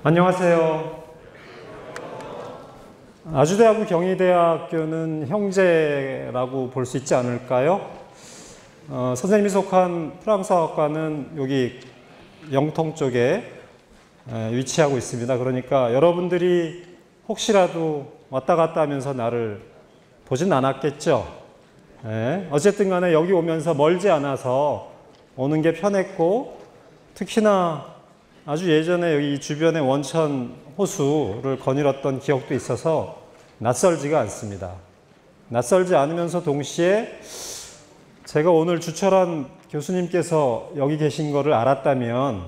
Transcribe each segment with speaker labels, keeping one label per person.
Speaker 1: 안녕하세요. 아주대하고 경희대학교는 형제라고 볼 수 있지 않을까요? 선생님이 속한 프랑스어학과는 여기 영통 쪽에 위치하고 있습니다. 그러니까 여러분들이 혹시라도 왔다 갔다 하면서 나를 보진 않았겠죠? 어쨌든 간에 여기 오면서 멀지 않아서 오는 게 편했고, 특히나 아주 예전에 여기 주변에 원천 호수를 거닐었던 기억도 있어서 낯설지가 않습니다. 낯설지 않으면서 동시에 제가 오늘 주철한 교수님께서 여기 계신 거를 알았다면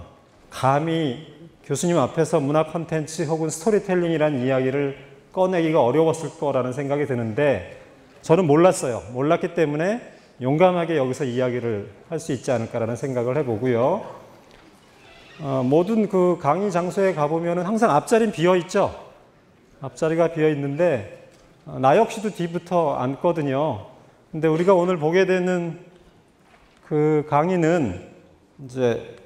Speaker 1: 감히 교수님 앞에서 문화 콘텐츠 혹은 스토리텔링이라는 이야기를 꺼내기가 어려웠을 거라는 생각이 드는데, 저는 몰랐어요. 몰랐기 때문에 용감하게 여기서 이야기를 할 수 있지 않을까라는 생각을 해보고요. 모든 그 강의 장소에 가보면 항상 앞자리는 비어 있죠. 앞자리가 비어 있는데 나 역시도 뒤부터 앉거든요. 근데 우리가 오늘 보게 되는 그 강의는 이제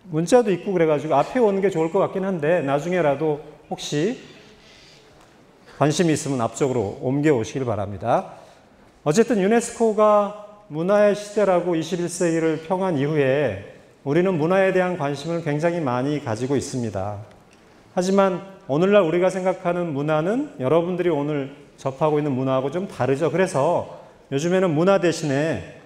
Speaker 1: 문자도 있고 그래가지고 앞에 오는 게 좋을 것 같긴 한데, 나중에라도 혹시 관심이 있으면 앞쪽으로 옮겨 오시길 바랍니다. 어쨌든 유네스코가 문화의 시대라고 21세기를 평한 이후에 우리는 문화에 대한 관심을 굉장히 많이 가지고 있습니다. 하지만 오늘날 우리가 생각하는 문화는 여러분들이 오늘 접하고 있는 문화하고 좀 다르죠. 그래서 요즘에는 문화 대신에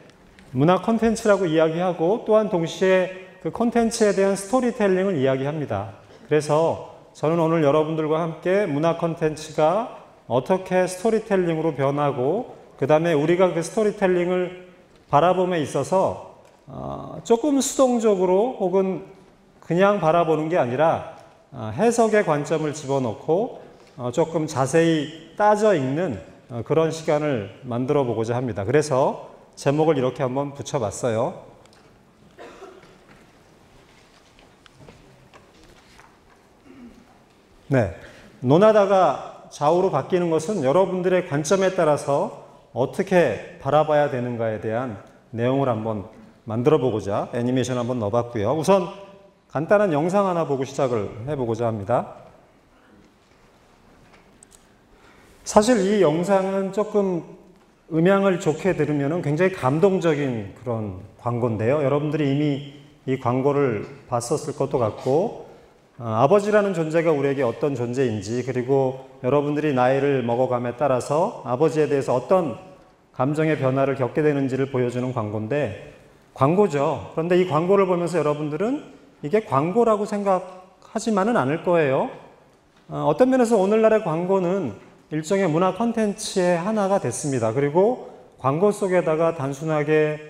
Speaker 1: 문화 콘텐츠라고 이야기하고, 또한 동시에 그 콘텐츠에 대한 스토리텔링을 이야기합니다. 그래서 저는 오늘 여러분들과 함께 문화 콘텐츠가 어떻게 스토리텔링으로 변하고, 그 다음에 우리가 그 스토리텔링을 바라봄에 있어서 조금 수동적으로 혹은 그냥 바라보는 게 아니라 해석의 관점을 집어넣고 조금 자세히 따져 읽는 그런 시간을 만들어 보고자 합니다. 그래서 제목을 이렇게 한번 붙여봤어요. 네, 논하다가 좌우로 바뀌는 것은 여러분들의 관점에 따라서 어떻게 바라봐야 되는가에 대한 내용을 한번 만들어 보고자 애니메이션 한번 넣어봤고요. 우선 간단한 영상 하나 보고 시작을 해보고자 합니다. 사실 이 영상은 조금 음향을 좋게 들으면 굉장히 감동적인 그런 광고인데요. 여러분들이 이미 이 광고를 봤었을 것도 같고, 아버지라는 존재가 우리에게 어떤 존재인지, 그리고 여러분들이 나이를 먹어감에 따라서 아버지에 대해서 어떤 감정의 변화를 겪게 되는지를 보여주는 광고인데, 광고죠. 그런데 이 광고를 보면서 여러분들은 이게 광고라고 생각하지만은 않을 거예요. 어떤 면에서 오늘날의 광고는 일종의 문화 콘텐츠의 하나가 됐습니다. 그리고 광고 속에다가 단순하게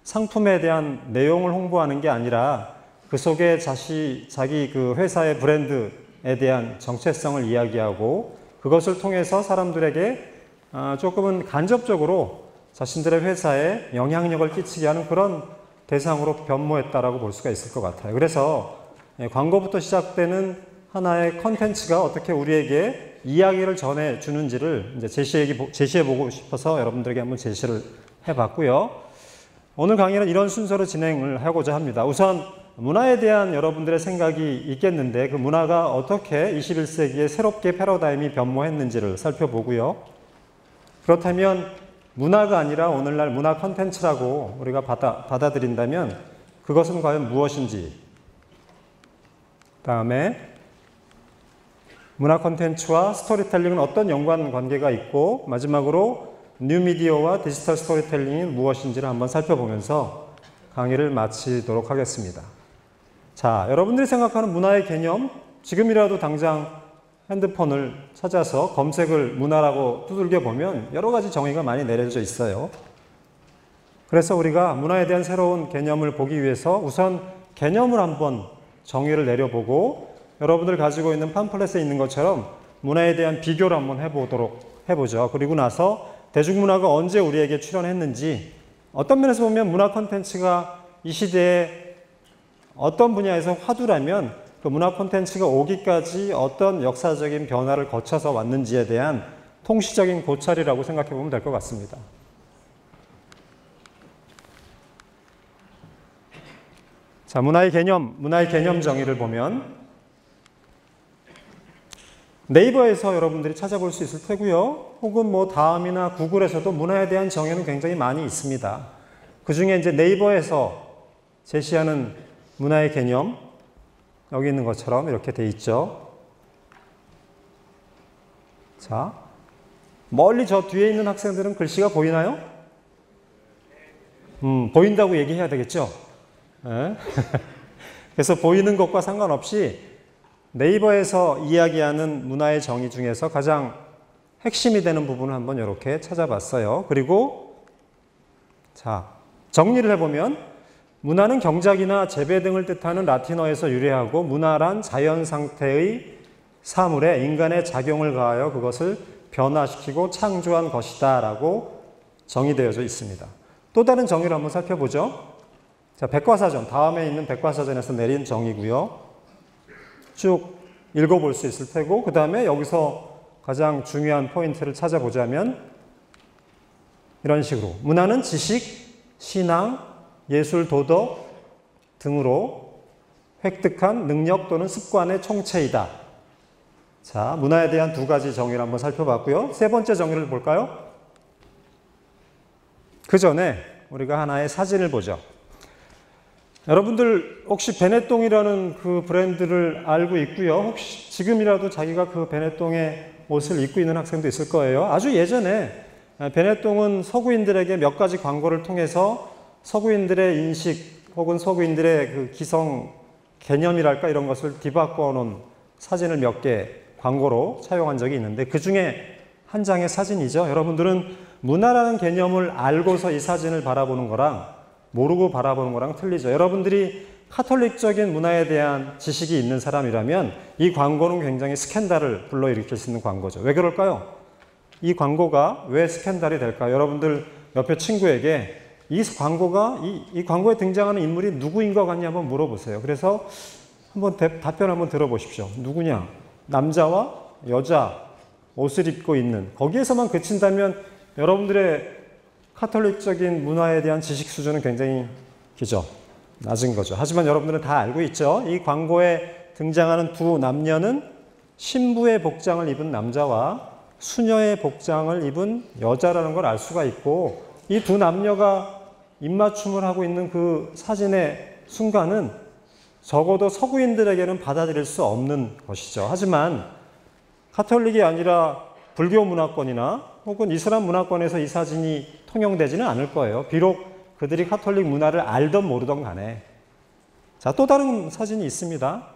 Speaker 1: 상품에 대한 내용을 홍보하는 게 아니라 그 속에 자기 그 회사의 브랜드에 대한 정체성을 이야기하고, 그것을 통해서 사람들에게 조금은 간접적으로 자신들의 회사에 영향력을 끼치게 하는 그런 대상으로 변모했다라고 볼 수가 있을 것 같아요. 그래서 광고부터 시작되는 하나의 컨텐츠가 어떻게 우리에게 이야기를 전해주는지를 이제 제시해보고 싶어서 여러분들에게 한번 제시를 해봤고요. 오늘 강의는 이런 순서로 진행을 하고자 합니다. 우선 문화에 대한 여러분들의 생각이 있겠는데, 그 문화가 어떻게 21세기에 새롭게 패러다임이 변모했는지를 살펴보고요. 그렇다면 문화가 아니라 오늘날 문화 콘텐츠라고 우리가 받아들인다면 그것은 과연 무엇인지, 다음에 문화 콘텐츠와 스토리텔링은 어떤 연관관계가 있고, 마지막으로 뉴미디어와 디지털 스토리텔링이 무엇인지를 한번 살펴보면서 강의를 마치도록 하겠습니다. 자, 여러분들이 생각하는 문화의 개념, 지금이라도 당장 핸드폰을 찾아서 검색을 문화라고 두들겨 보면 여러 가지 정의가 많이 내려져 있어요. 그래서 우리가 문화에 대한 새로운 개념을 보기 위해서 우선 개념을 한번 정의를 내려보고, 여러분들 가지고 있는 팜플렛에 있는 것처럼 문화에 대한 비교를 한번 해보죠. 그리고 나서 대중문화가 언제 우리에게 출현했는지, 어떤 면에서 보면 문화 콘텐츠가 이 시대에 어떤 분야에서 화두라면 그 문화 콘텐츠가 오기까지 어떤 역사적인 변화를 거쳐서 왔는지에 대한 통시적인 고찰이라고 생각해 보면 될 것 같습니다. 자, 문화의 개념 정의를 보면 네이버에서 여러분들이 찾아볼 수 있을 테고요. 혹은 뭐 다음이나 구글에서도 문화에 대한 정의는 굉장히 많이 있습니다. 그 중에 이제 네이버에서 제시하는 문화의 개념, 여기 있는 것처럼 이렇게 돼 있죠. 자, 멀리 저 뒤에 있는 학생들은 글씨가 보이나요? 보인다고 얘기해야 되겠죠? 네. 그래서 보이는 것과 상관없이 네이버에서 이야기하는 문화의 정의 중에서 가장 핵심이 되는 부분을 한번 이렇게 찾아봤어요. 그리고 자, 정리를 해보면 문화는 경작이나 재배 등을 뜻하는 라틴어에서 유래하고 문화란 자연 상태의 사물에 인간의 작용을 가하여 그것을 변화시키고 창조한 것이다 라고 정의되어져 있습니다. 또 다른 정의를 한번 살펴보죠. 자, 백과사전, 다음에 있는 백과사전에서 내린 정의고요. 쭉 읽어볼 수 있을 테고 그 다음에 여기서 가장 중요한 포인트를 찾아보자면 이런 식으로 문화는 지식, 신앙, 예술, 도덕 등으로 획득한 능력 또는 습관의 총체이다. 자, 문화에 대한 두 가지 정의를 한번 살펴봤고요. 세 번째 정의를 볼까요? 그 전에 우리가 하나의 사진을 보죠. 여러분들 혹시 베네똥이라는 그 브랜드를 알고 있고요. 혹시 지금이라도 자기가 그 베네똥의 옷을 입고 있는 학생도 있을 거예요. 아주 예전에 베네똥은 서구인들에게 몇 가지 광고를 통해서 서구인들의 인식 혹은 서구인들의 그 기성 개념이랄까 이런 것을 뒤바꿔 놓은 사진을 몇 개 광고로 차용한 적이 있는데 그 중에 한 장의 사진이죠. 여러분들은 문화라는 개념을 알고서 이 사진을 바라보는 거랑 모르고 바라보는 거랑 틀리죠. 여러분들이 카톨릭적인 문화에 대한 지식이 있는 사람이라면 이 광고는 굉장히 스캔들을 불러일으킬 수 있는 광고죠. 왜 그럴까요? 이 광고가 왜 스캔들이 될까요? 여러분들 옆에 친구에게 이 광고가 이 광고에 등장하는 인물이 누구인 것 같냐 한번 물어보세요. 그래서 한번 답변 한번 들어보십시오. 누구냐? 남자와 여자 옷을 입고 있는 거기에서만 그친다면 여러분들의 카톨릭적인 문화에 대한 지식 수준은 굉장히 낮은 거죠. 하지만 여러분들은 다 알고 있죠. 이 광고에 등장하는 두 남녀는 신부의 복장을 입은 남자와 수녀의 복장을 입은 여자라는 걸 알 수가 있고 이 두 남녀가 입맞춤을 하고 있는 그 사진의 순간은 적어도 서구인들에게는 받아들일 수 없는 것이죠. 하지만 카톨릭이 아니라 불교 문화권이나 혹은 이슬람 문화권에서 이 사진이 통용되지는 않을 거예요. 비록 그들이 카톨릭 문화를 알던 모르던 간에. 자, 또 다른 사진이 있습니다.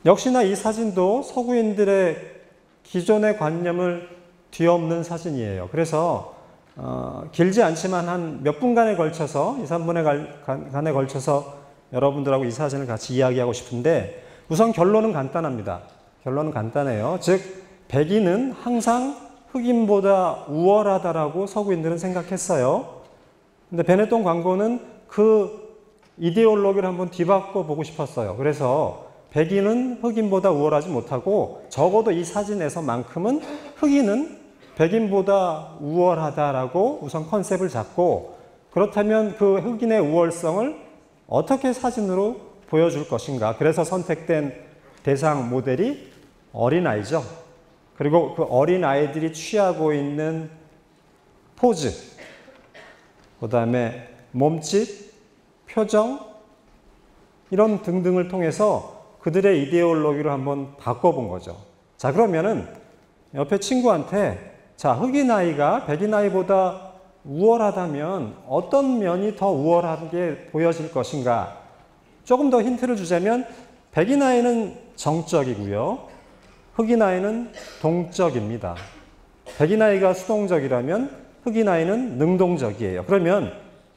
Speaker 1: 역시나 이 사진도 서구인들의 기존의 관념을 뒤엎는 사진이에요. 그래서 길지 않지만 한 몇 분간에 걸쳐서 2, 3분간에 걸쳐서 여러분들하고 이 사진을 같이 이야기하고 싶은데 우선 결론은 간단합니다. 결론은 간단해요. 즉 백인은 항상 흑인보다 우월하다라고 서구인들은 생각했어요. 근데 베네똥 광고는 그 이데올로기를 한번 뒤바꿔 보고 싶었어요. 그래서 백인은 흑인보다 우월하지 못하고 적어도 이 사진에서만큼은 흑인은 백인보다 우월하다라고 우선 컨셉을 잡고 그렇다면 그 흑인의 우월성을 어떻게 사진으로 보여줄 것인가. 그래서 선택된 대상 모델이 어린아이죠. 그리고 그 어린아이들이 취하고 있는 포즈, 그 다음에 몸짓, 표정 이런 등등을 통해서 그들의 이데올로기를 한번 바꿔본 거죠. 자, 그러면은 옆에 친구한테 자, 흑인 아이가 백인 아이보다 우월하다면 어떤 면이 더 우월하게 보여질 것인가? 조금 더 힌트를 주자면 백인 아이는 정적이고요. 흑인 아이는 동적입니다. 백인 아이가 수동적이라면 흑인 아이는 능동적이에요. 그러면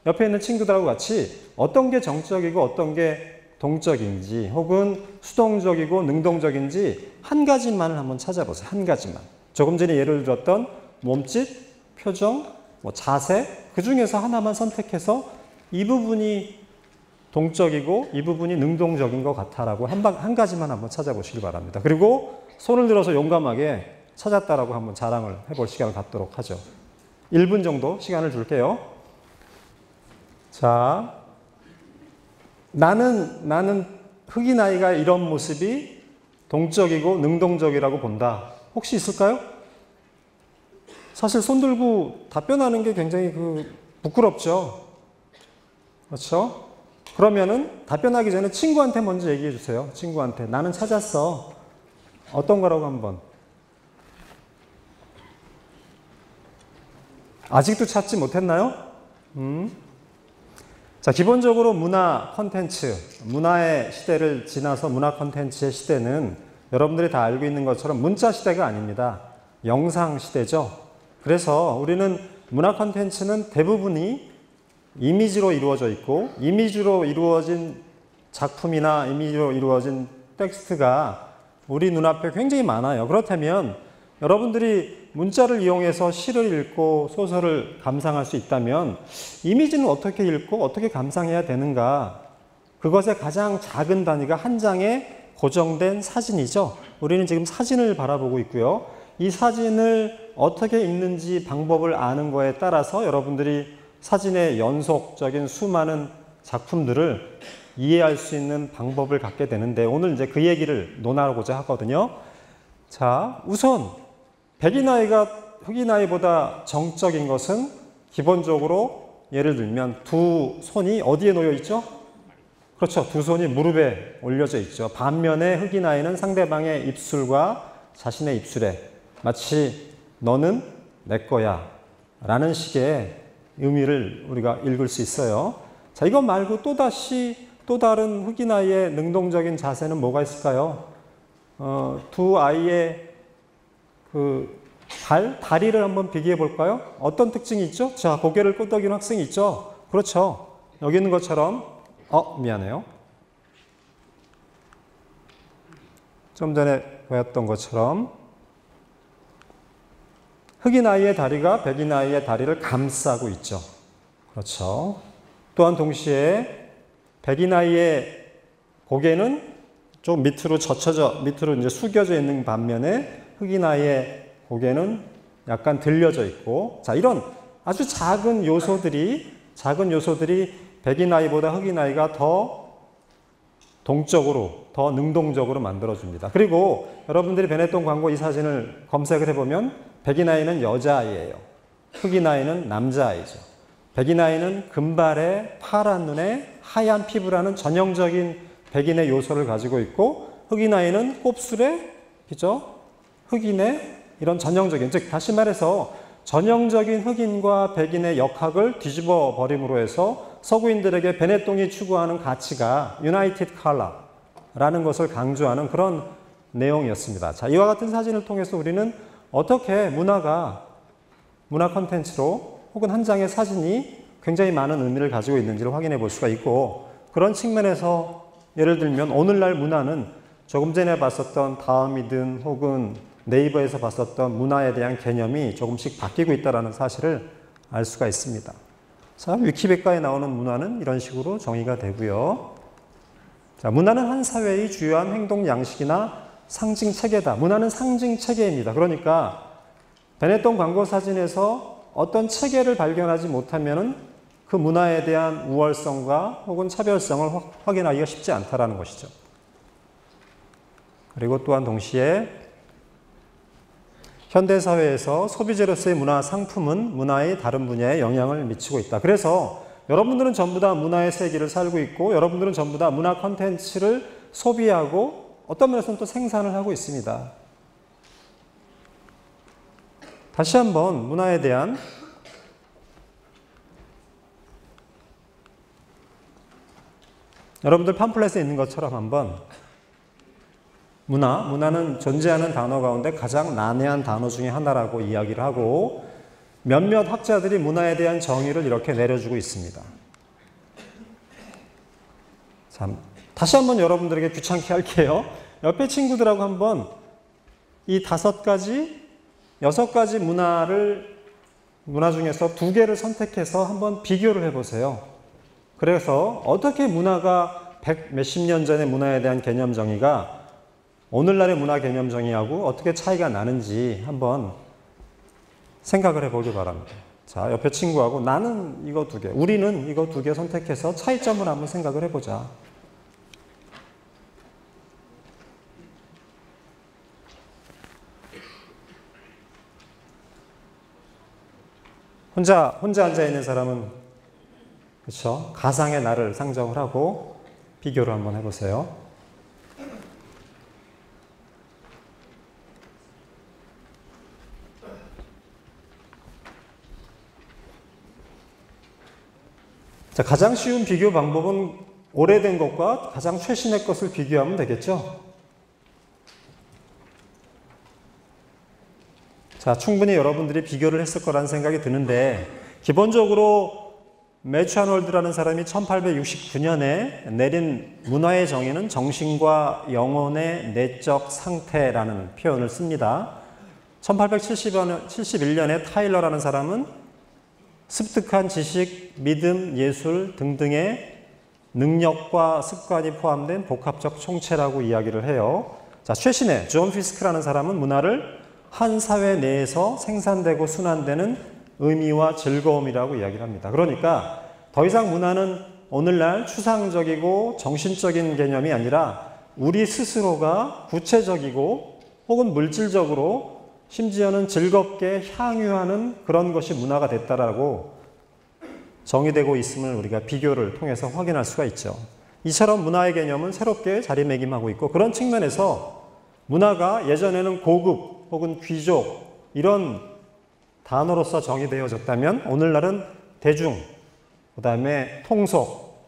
Speaker 1: 옆에 있는 친구들하고 같이 어떤 게 정적이고 어떤 게 동적인지 혹은 수동적이고 능동적인지 한 가지만을 한번 찾아보세요. 한 가지만. 조금 전에 예를 들었던 몸짓, 표정, 자세 그 중에서 하나만 선택해서 이 부분이 동적이고 이 부분이 능동적인 것 같아라고 한 가지만 한번 찾아보시기 바랍니다. 그리고 손을 들어서 용감하게 찾았다라고 한번 자랑을 해볼 시간을 갖도록 하죠. 1분 정도 시간을 줄게요. 자, 나는 흑인 아이가 이런 모습이 동적이고 능동적이라고 본다. 혹시 있을까요? 사실 손 들고 답변하는 게 굉장히 부끄럽죠. 그렇죠? 그러면은 답변하기 전에 친구한테 먼저 얘기해 주세요. 친구한테. 나는 찾았어. 어떤 거라고 한번. 아직도 찾지 못했나요? 자, 기본적으로 문화 콘텐츠, 문화의 시대를 지나서 문화 콘텐츠의 시대는 여러분들이 다 알고 있는 것처럼 문자 시대가 아닙니다. 영상 시대죠. 그래서 우리는 문화 콘텐츠는 대부분이 이미지로 이루어져 있고, 이미지로 이루어진 작품이나 이미지로 이루어진 텍스트가 우리 눈앞에 굉장히 많아요. 그렇다면 여러분들이 문자를 이용해서 시를 읽고 소설을 감상할 수 있다면 이미지는 어떻게 읽고 어떻게 감상해야 되는가? 그것의 가장 작은 단위가 한 장의 고정된 사진이죠. 우리는 지금 사진을 바라보고 있고요. 이 사진을 어떻게 읽는지 방법을 아는 거에 따라서 여러분들이 사진의 연속적인 수많은 작품들을 이해할 수 있는 방법을 갖게 되는데 오늘 이제 그 얘기를 논하고자 하거든요. 자, 우선 백인아이가 흑인아이보다 정적인 것은 기본적으로 예를 들면 두 손이 어디에 놓여 있죠? 그렇죠. 두 손이 무릎에 올려져 있죠. 반면에 흑인아이는 상대방의 입술과 자신의 입술에 마치 너는 내 거야 라는 식의 의미를 우리가 읽을 수 있어요. 자, 이것 말고 또 다른 흑인아이의 능동적인 자세는 뭐가 있을까요? 두 아이의 다리를 한번 비교해 볼까요? 어떤 특징이 있죠? 자, 고개를 끄덕이는 학생이 있죠? 그렇죠. 여기 있는 것처럼, 미안해요. 좀 전에 보였던 것처럼, 흑인 아이의 다리가 백인 아이의 다리를 감싸고 있죠. 그렇죠. 또한 동시에 백인 아이의 고개는 좀 밑으로 밑으로 이제 숙여져 있는 반면에 흑인 아이의 고개는 약간 들려져 있고, 자, 이런 아주 작은 요소들이 백인 아이보다 흑인 아이가 더 동적으로, 더 능동적으로 만들어줍니다. 그리고 여러분들이 베네통 광고 이 사진을 검색을 해보면 백인 아이는 여자아이예요. 흑인 아이는 남자아이죠. 백인 아이는 금발에 파란 눈에 하얀 피부라는 전형적인 백인의 요소를 가지고 있고, 흑인 아이는 곱슬에, 그죠? 흑인의 이런 전형적인, 즉 다시 말해서 전형적인 흑인과 백인의 역학을 뒤집어 버림으로 해서 서구인들에게 베네통이 추구하는 가치가 유나이티드 컬러라는 것을 강조하는 그런 내용이었습니다. 자, 이와 같은 사진을 통해서 우리는 어떻게 문화 콘텐츠로 혹은 한 장의 사진이 굉장히 많은 의미를 가지고 있는지를 확인해 볼 수가 있고, 그런 측면에서 예를 들면 오늘날 문화는 조금 전에 봤었던 다음이든 혹은 네이버에서 봤었던 문화에 대한 개념이 조금씩 바뀌고 있다는 사실을 알 수가 있습니다. 자, 위키백과에 나오는 문화는 이런 식으로 정의가 되고요. 자, 문화는 한 사회의 주요한 행동 양식이나 상징 체계다. 문화는 상징 체계입니다. 그러니까 베네통 광고 사진에서 어떤 체계를 발견하지 못하면은 그 문화에 대한 우월성과 혹은 차별성을 확인하기가 쉽지 않다라는 것이죠. 그리고 또한 동시에 현대사회에서 소비재로서의 문화 상품은 문화의 다른 분야에 영향을 미치고 있다. 그래서 여러분들은 전부 다 문화의 세계를 살고 있고, 여러분들은 전부 다 문화 콘텐츠를 소비하고 어떤 면에서는 또 생산을 하고 있습니다. 다시 한번 문화에 대한 여러분들 팜플렛에 있는 것처럼 한번 문화는 존재하는 단어 가운데 가장 난해한 단어 중에 하나라고 이야기를 하고, 몇몇 학자들이 문화에 대한 정의를 이렇게 내려주고 있습니다. 참, 다시 한번 여러분들에게 귀찮게 할게요. 옆에 친구들하고 한번 이 5가지, 6가지 문화 중에서 2개를 선택해서 한번 비교를 해보세요. 그래서 어떻게 문화가 몇십 년 전의 문화에 대한 개념 정의가 오늘날의 문화 개념 정의하고 어떻게 차이가 나는지 한번 생각을 해보기 바랍니다. 자, 옆에 친구하고 나는 이거 2개, 우리는 이거 2개 선택해서 차이점을 한번 생각을 해보자. 혼자 앉아 있는 사람은 그렇죠? 가상의 나를 상정을 하고 비교를 한번 해보세요. 자, 가장 쉬운 비교 방법은 오래된 것과 가장 최신의 것을 비교하면 되겠죠? 자, 충분히 여러분들이 비교를 했을 거라는 생각이 드는데, 기본적으로 매추 아놀드라는 사람이 1869년에 내린 문화의 정의는 정신과 영혼의 내적 상태라는 표현을 씁니다. 1871년에 타일러라는 사람은 습득한 지식, 믿음, 예술 등등의 능력과 습관이 포함된 복합적 총체라고 이야기를 해요. 자, 최신의 존 피스크라는 사람은 문화를 한 사회 내에서 생산되고 순환되는 의미와 즐거움이라고 이야기를 합니다. 그러니까 더 이상 문화는 오늘날 추상적이고 정신적인 개념이 아니라 우리 스스로가 구체적이고 혹은 물질적으로 심지어는 즐겁게 향유하는 그런 것이 문화가 됐다라고 정의되고 있음을 우리가 비교를 통해서 확인할 수가 있죠. 이처럼 문화의 개념은 새롭게 자리매김하고 있고, 그런 측면에서 문화가 예전에는 고급 혹은 귀족 이런 단어로서 정의되어졌다면 오늘날은 대중, 그 다음에 통속,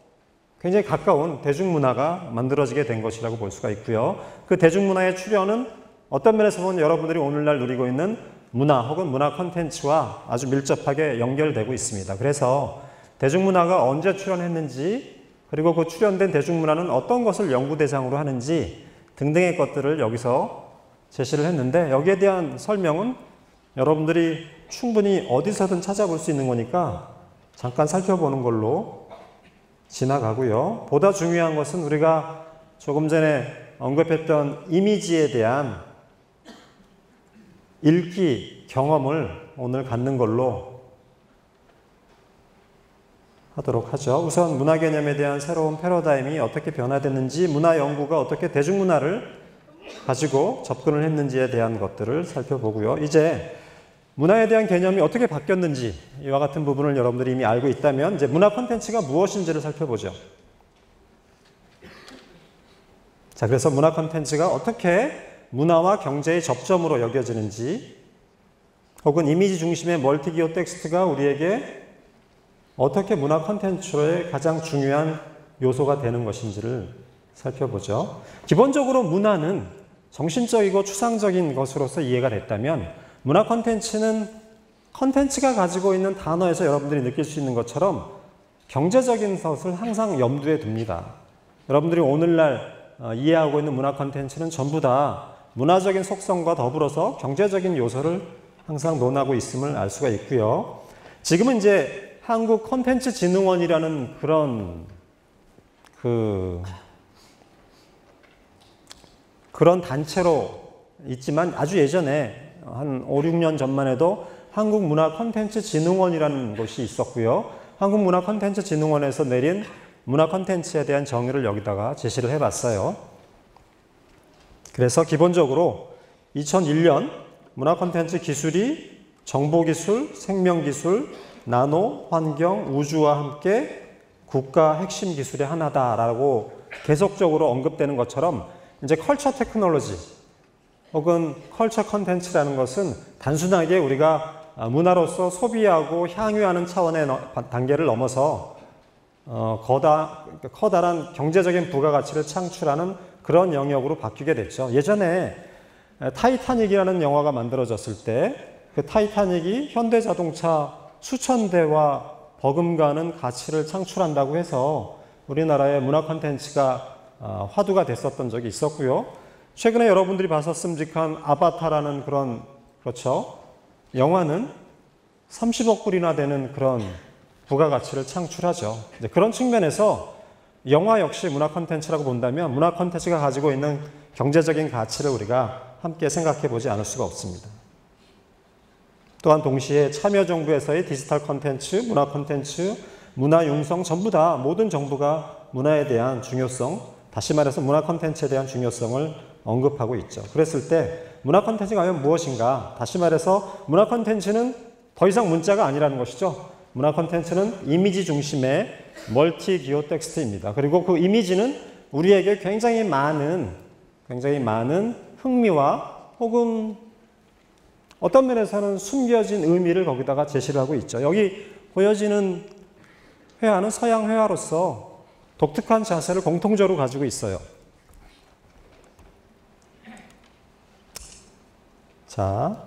Speaker 1: 굉장히 가까운 대중문화가 만들어지게 된 것이라고 볼 수가 있고요. 그 대중문화의 출현은 어떤 면에서 보면 여러분들이 오늘날 누리고 있는 문화 혹은 문화 콘텐츠와 아주 밀접하게 연결되고 있습니다. 그래서 대중문화가 언제 출현했는지, 그리고 그 출현된 대중문화는 어떤 것을 연구 대상으로 하는지 등등의 것들을 여기서 제시를 했는데, 여기에 대한 설명은 여러분들이 충분히 어디서든 찾아볼 수 있는 거니까 잠깐 살펴보는 걸로 지나가고요. 보다 중요한 것은 우리가 조금 전에 언급했던 이미지에 대한 읽기, 경험을 오늘 갖는 걸로 하도록 하죠. 우선 문화 개념에 대한 새로운 패러다임이 어떻게 변화됐는지, 문화 연구가 어떻게 대중문화를 가지고 접근을 했는지에 대한 것들을 살펴보고요. 이제 문화에 대한 개념이 어떻게 바뀌었는지, 이와 같은 부분을 여러분들이 이미 알고 있다면 이제 문화 콘텐츠가 무엇인지를 살펴보죠. 자, 그래서 문화 콘텐츠가 어떻게 문화와 경제의 접점으로 여겨지는지, 혹은 이미지 중심의 멀티기어 텍스트가 우리에게 어떻게 문화 콘텐츠의 가장 중요한 요소가 되는 것인지를 살펴보죠. 기본적으로 문화는 정신적이고 추상적인 것으로서 이해가 됐다면, 문화 콘텐츠는 콘텐츠가 가지고 있는 단어에서 여러분들이 느낄 수 있는 것처럼 경제적인 것을 항상 염두에 둡니다. 여러분들이 오늘날 이해하고 있는 문화 콘텐츠는 전부 다 문화적인 속성과 더불어서 경제적인 요소를 항상 논하고 있음을 알 수가 있고요. 지금은 이제 한국 콘텐츠진흥원이라는 그런 단체로 있지만, 아주 예전에 한 5, 6년 전만 해도 한국문화콘텐츠진흥원이라는 곳이 있었고요. 한국문화콘텐츠진흥원에서 내린 문화 콘텐츠에 대한 정의를 여기다가 제시를 해봤어요. 그래서 기본적으로 2001년 문화 콘텐츠 기술이 정보기술, 생명기술, 나노, 환경, 우주와 함께 국가 핵심 기술의 하나다라고 계속적으로 언급되는 것처럼, 이제 컬처 테크놀로지 혹은 컬처 콘텐츠라는 것은 단순하게 우리가 문화로서 소비하고 향유하는 차원의 단계를 넘어서 커다란 경제적인 부가가치를 창출하는 그런 영역으로 바뀌게 됐죠. 예전에 타이타닉이라는 영화가 만들어졌을 때 그 타이타닉이 현대자동차 수천 대와 버금가는 가치를 창출한다고 해서 우리나라의 문화 콘텐츠가 화두가 됐었던 적이 있었고요. 최근에 여러분들이 봤었음직한 아바타라는 그렇죠. 영화는 30억 불이나 되는 그런 부가가치를 창출하죠. 그런 측면에서 영화 역시 문화 콘텐츠라고 본다면 문화 콘텐츠가 가지고 있는 경제적인 가치를 우리가 함께 생각해 보지 않을 수가 없습니다. 또한 동시에 참여정부에서의 디지털 콘텐츠, 문화 콘텐츠, 문화 융성 전부 다 모든 정부가 문화에 대한 중요성, 다시 말해서 문화 콘텐츠에 대한 중요성을 언급하고 있죠. 그랬을 때 문화 콘텐츠가 과연 무엇인가? 다시 말해서 문화 콘텐츠는 더 이상 문자가 아니라는 것이죠. 문화 콘텐츠는 이미지 중심의 멀티 기호 텍스트입니다. 그리고 그 이미지는 우리에게 굉장히 많은 흥미와 혹은 어떤 면에서는 숨겨진 의미를 거기다가 제시를 하고 있죠. 여기 보여지는 회화는 서양 회화로서 독특한 자세를 공통적으로 가지고 있어요. 자,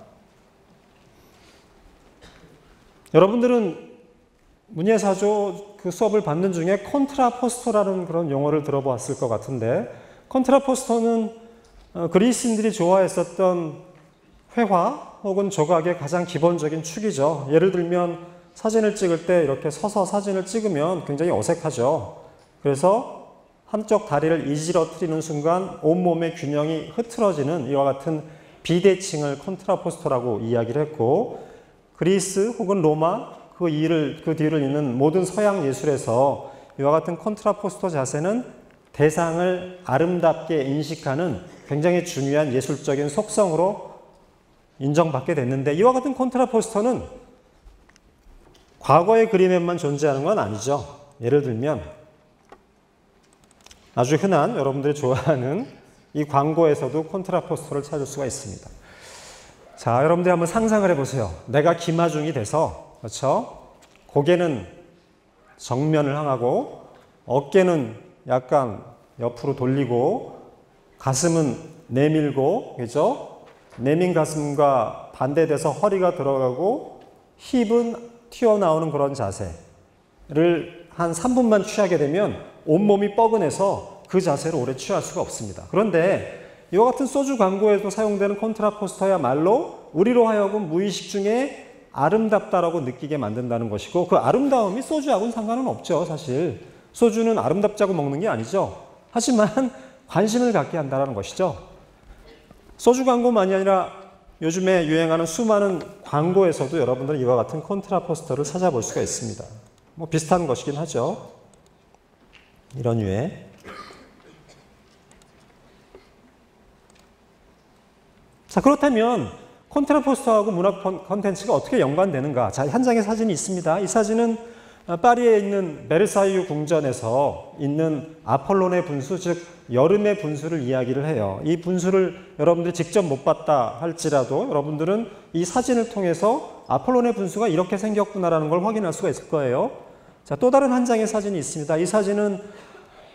Speaker 1: 여러분들은 문예사조 그 수업을 받는 중에 콘트라포스토라는 그런 용어를 들어보았을 것 같은데, 콘트라포스토는 그리스인들이 좋아했었던 회화 혹은 조각의 가장 기본적인 축이죠. 예를 들면 사진을 찍을 때 이렇게 서서 사진을 찍으면 굉장히 어색하죠. 그래서 한쪽 다리를 이지러뜨리는 순간 온몸의 균형이 흐트러지는 이와 같은 비대칭을 콘트라포스토라고 이야기를 했고, 그리스 혹은 로마 그 뒤를 잇는 모든 서양 예술에서 이와 같은 콘트라포스토 자세는 대상을 아름답게 인식하는 굉장히 중요한 예술적인 속성으로 인정받게 됐는데, 이와 같은 콘트라포스토는 과거의 그림에만 존재하는 건 아니죠. 예를 들면 아주 흔한 여러분들이 좋아하는 이 광고에서도 콘트라포스토를 찾을 수가 있습니다. 자, 여러분들이 한번 상상을 해보세요. 내가 김하중이 돼서, 그렇죠? 고개는 정면을 향하고 어깨는 약간 옆으로 돌리고 가슴은 내밀고, 그죠? 내민 가슴과 반대돼서 허리가 들어가고 힙은 튀어나오는 그런 자세를 한 3분만 취하게 되면 온몸이 뻐근해서 그 자세를 오래 취할 수가 없습니다. 그런데 이와 같은 소주 광고에도 사용되는 콘트라포스터야말로 우리로 하여금 무의식 중에 아름답다라고 느끼게 만든다는 것이고, 그 아름다움이 소주하고는 상관은 없죠. 사실 소주는 아름답자고 먹는 게 아니죠. 하지만 관심을 갖게 한다는 것이죠. 소주 광고만이 아니라 요즘에 유행하는 수많은 광고에서도 여러분들은 이와 같은 콘트라포스터를 찾아볼 수가 있습니다. 뭐 비슷한 것이긴 하죠. 이런 류의. 자, 그렇다면 콘트라포스터하고 문화 콘텐츠가 어떻게 연관되는가? 자, 한 장의 사진이 있습니다. 이 사진은 파리에 있는 베르사유 궁전에서 있는 아폴론의 분수, 즉 여름의 분수를 이야기를 해요. 이 분수를 여러분들이 직접 못 봤다 할지라도 여러분들은 이 사진을 통해서 아폴론의 분수가 이렇게 생겼구나라는 걸 확인할 수가 있을 거예요. 자, 또 다른 한 장의 사진이 있습니다. 이 사진은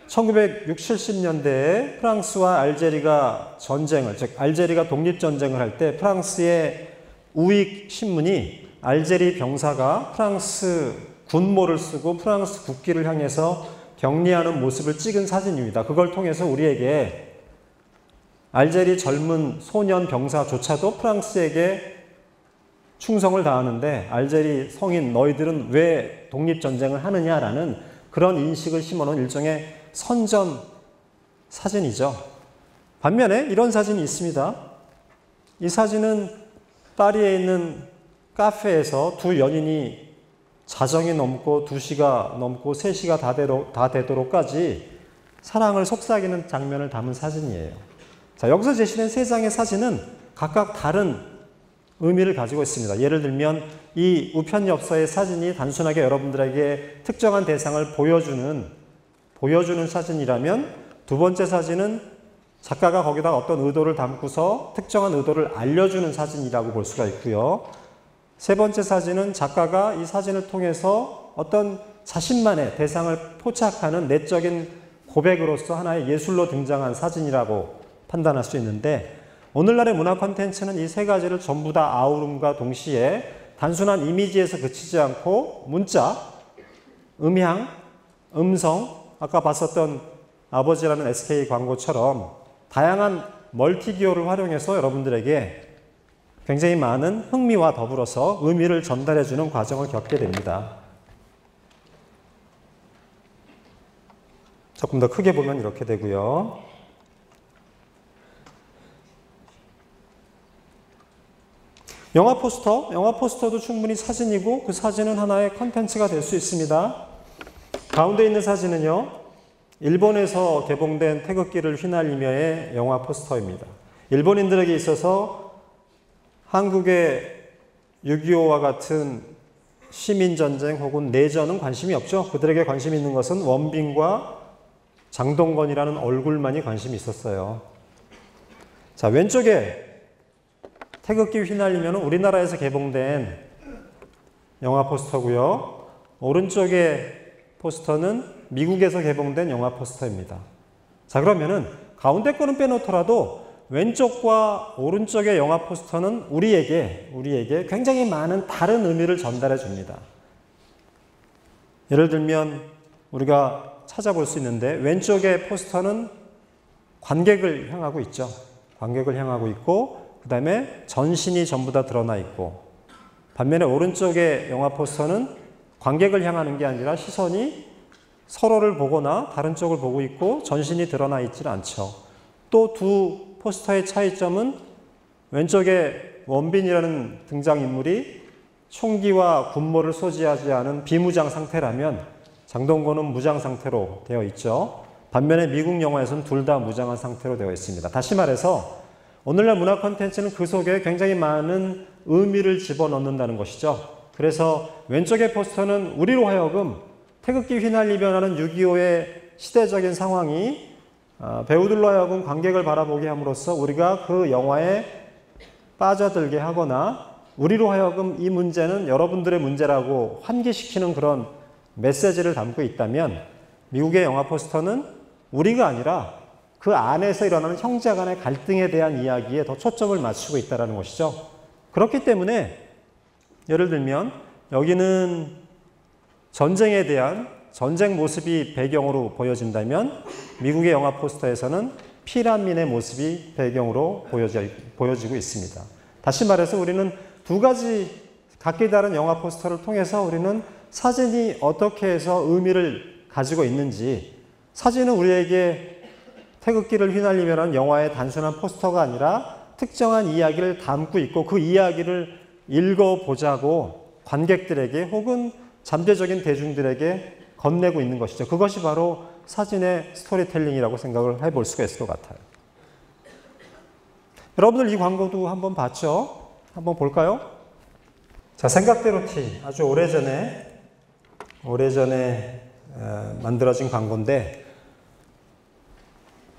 Speaker 1: 1960, 70년대에 프랑스와 알제리가 전쟁을, 즉 알제리가 독립전쟁을 할 때 프랑스의 우익 신문이 알제리 병사가 프랑스 군모를 쓰고 프랑스 국기를 향해서 격리하는 모습을 찍은 사진입니다. 그걸 통해서 우리에게 알제리 젊은 소년 병사조차도 프랑스에게 충성을 다하는데 알제리 성인 너희들은 왜 독립전쟁을 하느냐라는 그런 인식을 심어놓은 일종의 선전 사진이죠. 반면에 이런 사진이 있습니다. 이 사진은 파리에 있는 카페에서 두 연인이 자정이 넘고 2시가 넘고 3시가 다 되도록까지 사랑을 속삭이는 장면을 담은 사진이에요. 자, 여기서 제시된 3장의 사진은 각각 다른 의미를 가지고 있습니다. 예를 들면 이 우편엽서의 사진이 단순하게 여러분들에게 특정한 대상을 보여주는 사진이라면, 두 번째 사진은 작가가 거기다 어떤 의도를 담고서 특정한 의도를 알려주는 사진이라고 볼 수가 있고요. 세 번째 사진은 작가가 이 사진을 통해서 어떤 자신만의 대상을 포착하는 내적인 고백으로서 하나의 예술로 등장한 사진이라고 판단할 수 있는데, 오늘날의 문화 콘텐츠는 이 세 가지를 전부 다 아우름과 동시에 단순한 이미지에서 그치지 않고 문자, 음향, 음성, 아까 봤었던 아버지라는 SK 광고처럼 다양한 멀티기호를 활용해서 여러분들에게 굉장히 많은 흥미와 더불어서 의미를 전달해주는 과정을 겪게 됩니다. 조금 더 크게 보면 이렇게 되고요. 영화 포스터도 충분히 사진이고 그 사진은 하나의 컨텐츠가 될 수 있습니다. 가운데 있는 사진은요, 일본에서 개봉된 태극기를 휘날리며의 영화 포스터입니다. 일본인들에게 있어서 한국의 6.25와 같은 시민전쟁 혹은 내전은 관심이 없죠. 그들에게 관심이 있는 것은 원빈과 장동건이라는 얼굴만이 관심이 있었어요. 자, 왼쪽에 태극기 휘날리면 우리나라에서 개봉된 영화 포스터고요. 오른쪽에 포스터는 미국에서 개봉된 영화 포스터입니다. 자, 그러면은 가운데 거는 빼놓더라도 왼쪽과 오른쪽의 영화 포스터는 우리에게 굉장히 많은 다른 의미를 전달해 줍니다. 예를 들면 우리가 찾아볼 수 있는데 왼쪽의 포스터는 관객을 향하고 있죠. 관객을 향하고 있고 그 다음에 전신이 전부 다 드러나 있고, 반면에 오른쪽의 영화 포스터는 관객을 향하는 게 아니라 시선이 서로를 보거나 다른 쪽을 보고 있고 전신이 드러나 있지 않죠. 또 두 포스터의 차이점은 왼쪽에 원빈이라는 등장인물이 총기와 군모를 소지하지 않은 비무장 상태라면 장동건은 무장 상태로 되어 있죠. 반면에 미국 영화에서는 둘 다 무장한 상태로 되어 있습니다. 다시 말해서 오늘날 문화 콘텐츠는 그 속에 굉장히 많은 의미를 집어넣는다는 것이죠. 그래서 왼쪽의 포스터는 우리로 하여금 태극기 휘날리며 하는 6.25의 시대적인 상황이 배우들로 하여금 관객을 바라보게 함으로써 우리가 그 영화에 빠져들게 하거나 우리로 하여금 이 문제는 여러분들의 문제라고 환기시키는 그런 메시지를 담고 있다면, 미국의 영화 포스터는 우리가 아니라 그 안에서 일어나는 형제 간의 갈등에 대한 이야기에 더 초점을 맞추고 있다는 것이죠. 그렇기 때문에 예를 들면 여기는 전쟁에 대한 전쟁 모습이 배경으로 보여진다면 미국의 영화 포스터에서는 피난민의 모습이 배경으로 보여지고 있습니다. 다시 말해서 우리는 두 가지 각기 다른 영화 포스터를 통해서 우리는 사진이 어떻게 해서 의미를 가지고 있는지, 사진은 우리에게 태극기를 휘날리며라는 영화의 단순한 포스터가 아니라 특정한 이야기를 담고 있고 그 이야기를 읽어보자고 관객들에게 혹은 잠재적인 대중들에게 건네고 있는 것이죠. 그것이 바로 사진의 스토리텔링이라고 생각을 해볼 수가 있을 것 같아요. 여러분들 이 광고도 한번 봤죠? 한번 볼까요? 자, 생각대로 티. 아주 오래전에 만들어진 광고인데,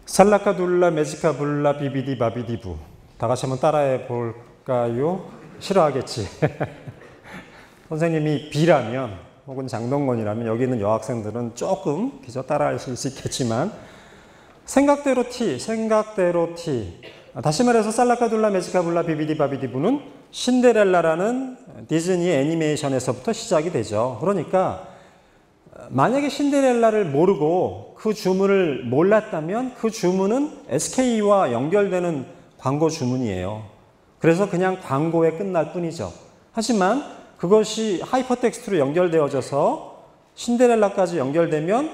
Speaker 1: 살라카둘라 메지카불라 비비디 바비디부. 다 같이 한번 따라해 볼까요? 싫어하겠지. 선생님이 B라면 혹은 장동건이라면 여기 있는 여학생들은 조금 그저 따라하실 수 있겠지만, 생각대로 티. 다시 말해서 살라카둘라 메지카불라 비비디 바비디부는 신데렐라라는 디즈니 애니메이션에서부터 시작이 되죠. 그러니까 만약에 신데렐라를 모르고 그 주문을 몰랐다면 그 주문은 SK와 연결되는 광고 주문이에요. 그래서 그냥 광고에 끝날 뿐이죠. 하지만 그것이 하이퍼텍스트로 연결되어져서 신데렐라까지 연결되면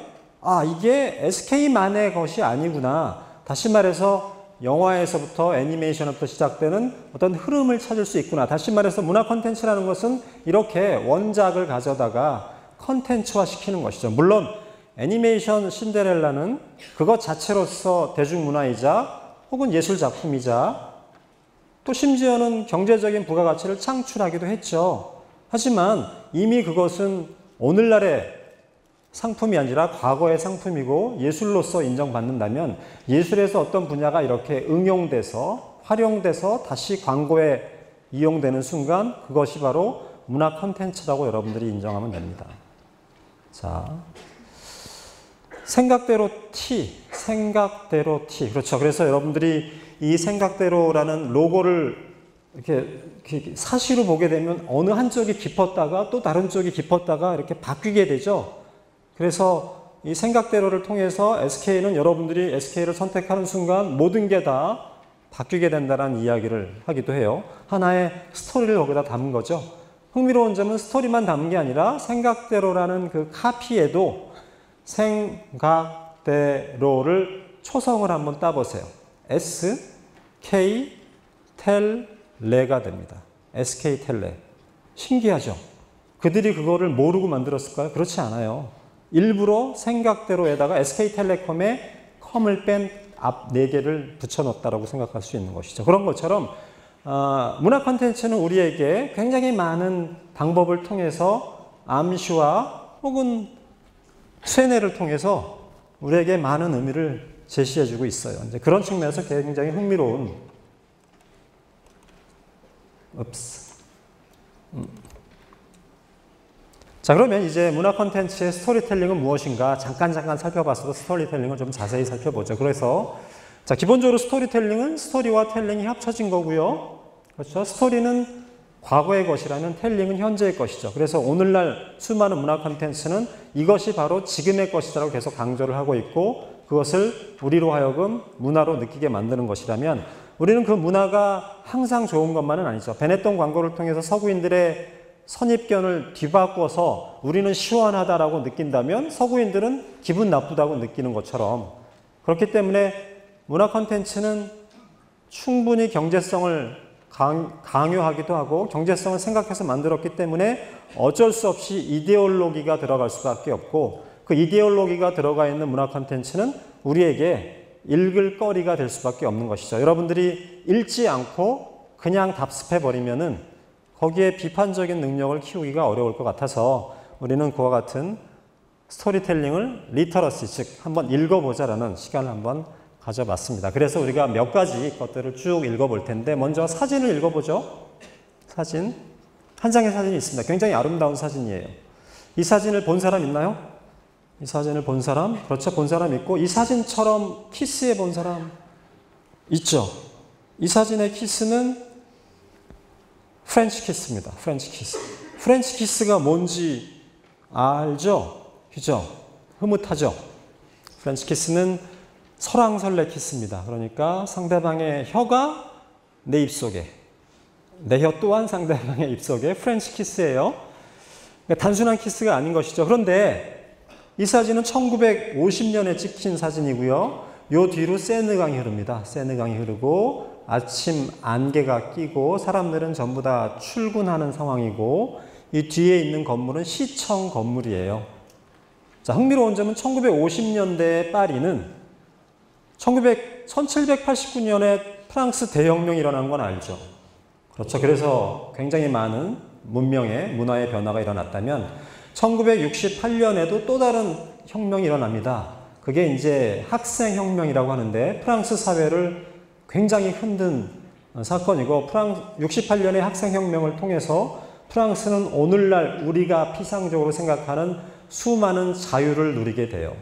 Speaker 1: 이게 SK만의 것이 아니구나. 다시 말해서 영화에서부터 애니메이션부터 시작되는 어떤 흐름을 찾을 수 있구나. 다시 말해서 문화 콘텐츠라는 것은 이렇게 원작을 가져다가 콘텐츠화 시키는 것이죠. 물론 애니메이션 신데렐라는 그것 자체로서 대중문화이자 혹은 예술작품이자 또 심지어는 경제적인 부가가치를 창출하기도 했죠. 하지만 이미 그것은 오늘날의 상품이 아니라 과거의 상품이고 예술로서 인정받는다면, 예술에서 어떤 분야가 이렇게 응용돼서 활용돼서 다시 광고에 이용되는 순간 그것이 바로 문화 콘텐츠라고 여러분들이 인정하면 됩니다. 자, 생각대로 티. 그렇죠. 그래서 여러분들이 이 생각대로라는 로고를 이렇게 사시로 보게 되면 어느 한쪽이 깊었다가 또 다른 쪽이 깊었다가 이렇게 바뀌게 되죠. 그래서 이 생각대로를 통해서 SK는 여러분들이 SK를 선택하는 순간 모든 게 다 바뀌게 된다는 이야기를 하기도 해요. 하나의 스토리를 거기다 담은 거죠. 흥미로운 점은 스토리만 담은 게 아니라 생각대로라는 그 카피에도 생각대로를 초성을 한번 따보세요. SK 텔레가 됩니다. SK 텔레. 신기하죠? 그들이 그거를 모르고 만들었을까요? 그렇지 않아요. 일부러 생각대로에다가 SK텔레콤의 컴을 뺀 앞 4개를 붙여넣었다고 생각할 수 있는 것이죠. 그런 것처럼 문화 콘텐츠는 우리에게 굉장히 많은 방법을 통해서 암시와 혹은 쇠뇌를 통해서 우리에게 많은 의미를 제시해주고 있어요. 이제 그런 측면에서 굉장히 흥미로운 자, 그러면 이제 문화 콘텐츠의 스토리텔링은 무엇인가 잠깐 살펴봤어도 스토리텔링을 좀 자세히 살펴보죠. 그래서 자, 기본적으로 스토리텔링은 스토리와 텔링이 합쳐진 거고요. 그렇죠? 스토리는 과거의 것이라면 텔링은 현재의 것이죠. 그래서 오늘날 수많은 문화 콘텐츠는 이것이 바로 지금의 것이라고 계속 강조를 하고 있고 그것을 우리로 하여금 문화로 느끼게 만드는 것이라면 우리는 그 문화가 항상 좋은 것만은 아니죠. 베네통 광고를 통해서 서구인들의 선입견을 뒤바꿔서 우리는 시원하다라고 느낀다면 서구인들은 기분 나쁘다고 느끼는 것처럼 그렇기 때문에 문화 콘텐츠는 충분히 경제성을 강요하기도 하고 경제성을 생각해서 만들었기 때문에 어쩔 수 없이 이데올로기가 들어갈 수밖에 없고 그 이데올로기가 들어가 있는 문화 콘텐츠는 우리에게 읽을 거리가 될 수밖에 없는 것이죠. 여러분들이 읽지 않고 그냥 답습해버리면은 거기에 비판적인 능력을 키우기가 어려울 것 같아서 우리는 그와 같은 스토리텔링을 리터러시, 즉 한번 읽어보자라는 시간을 한번 가져봤습니다. 그래서 우리가 몇 가지 것들을 쭉 읽어볼 텐데 먼저 사진을 읽어보죠. 사진. 한 장의 사진이 있습니다. 굉장히 아름다운 사진이에요. 이 사진을 본 사람 있나요? 이 사진을 본 사람? 그렇죠. 본 사람 있고 이 사진처럼 키스해 본 사람 있죠. 이 사진의 키스는 프렌치 키스입니다. 프렌치 키스. 프렌치 키스가 뭔지 알죠? 그죠? 흐뭇하죠? 프렌치 키스는 설왕설래 키스입니다. 그러니까 상대방의 혀가 내 입속에, 내 혀 또한 상대방의 입속에 프렌치 키스예요. 그러니까 단순한 키스가 아닌 것이죠. 그런데 이 사진은 1950년에 찍힌 사진이고요. 요 뒤로 세느강이 흐릅니다. 세느강이 흐르고 아침 안개가 끼고 사람들은 전부 다 출근하는 상황이고 이 뒤에 있는 건물은 시청 건물이에요. 자, 흥미로운 점은 1950년대 파리는 1789년에 프랑스 대혁명이 일어난 건 알죠. 그렇죠. 그래서 굉장히 많은 문명의 문화의 변화가 일어났다면 1968년에도 또 다른 혁명이 일어납니다. 그게 이제 학생혁명이라고 하는데 프랑스 사회를 굉장히 흔든 사건이고 68년의 학생혁명을 통해서 프랑스는 오늘날 우리가 피상적으로 생각하는 수많은 자유를 누리게 돼요.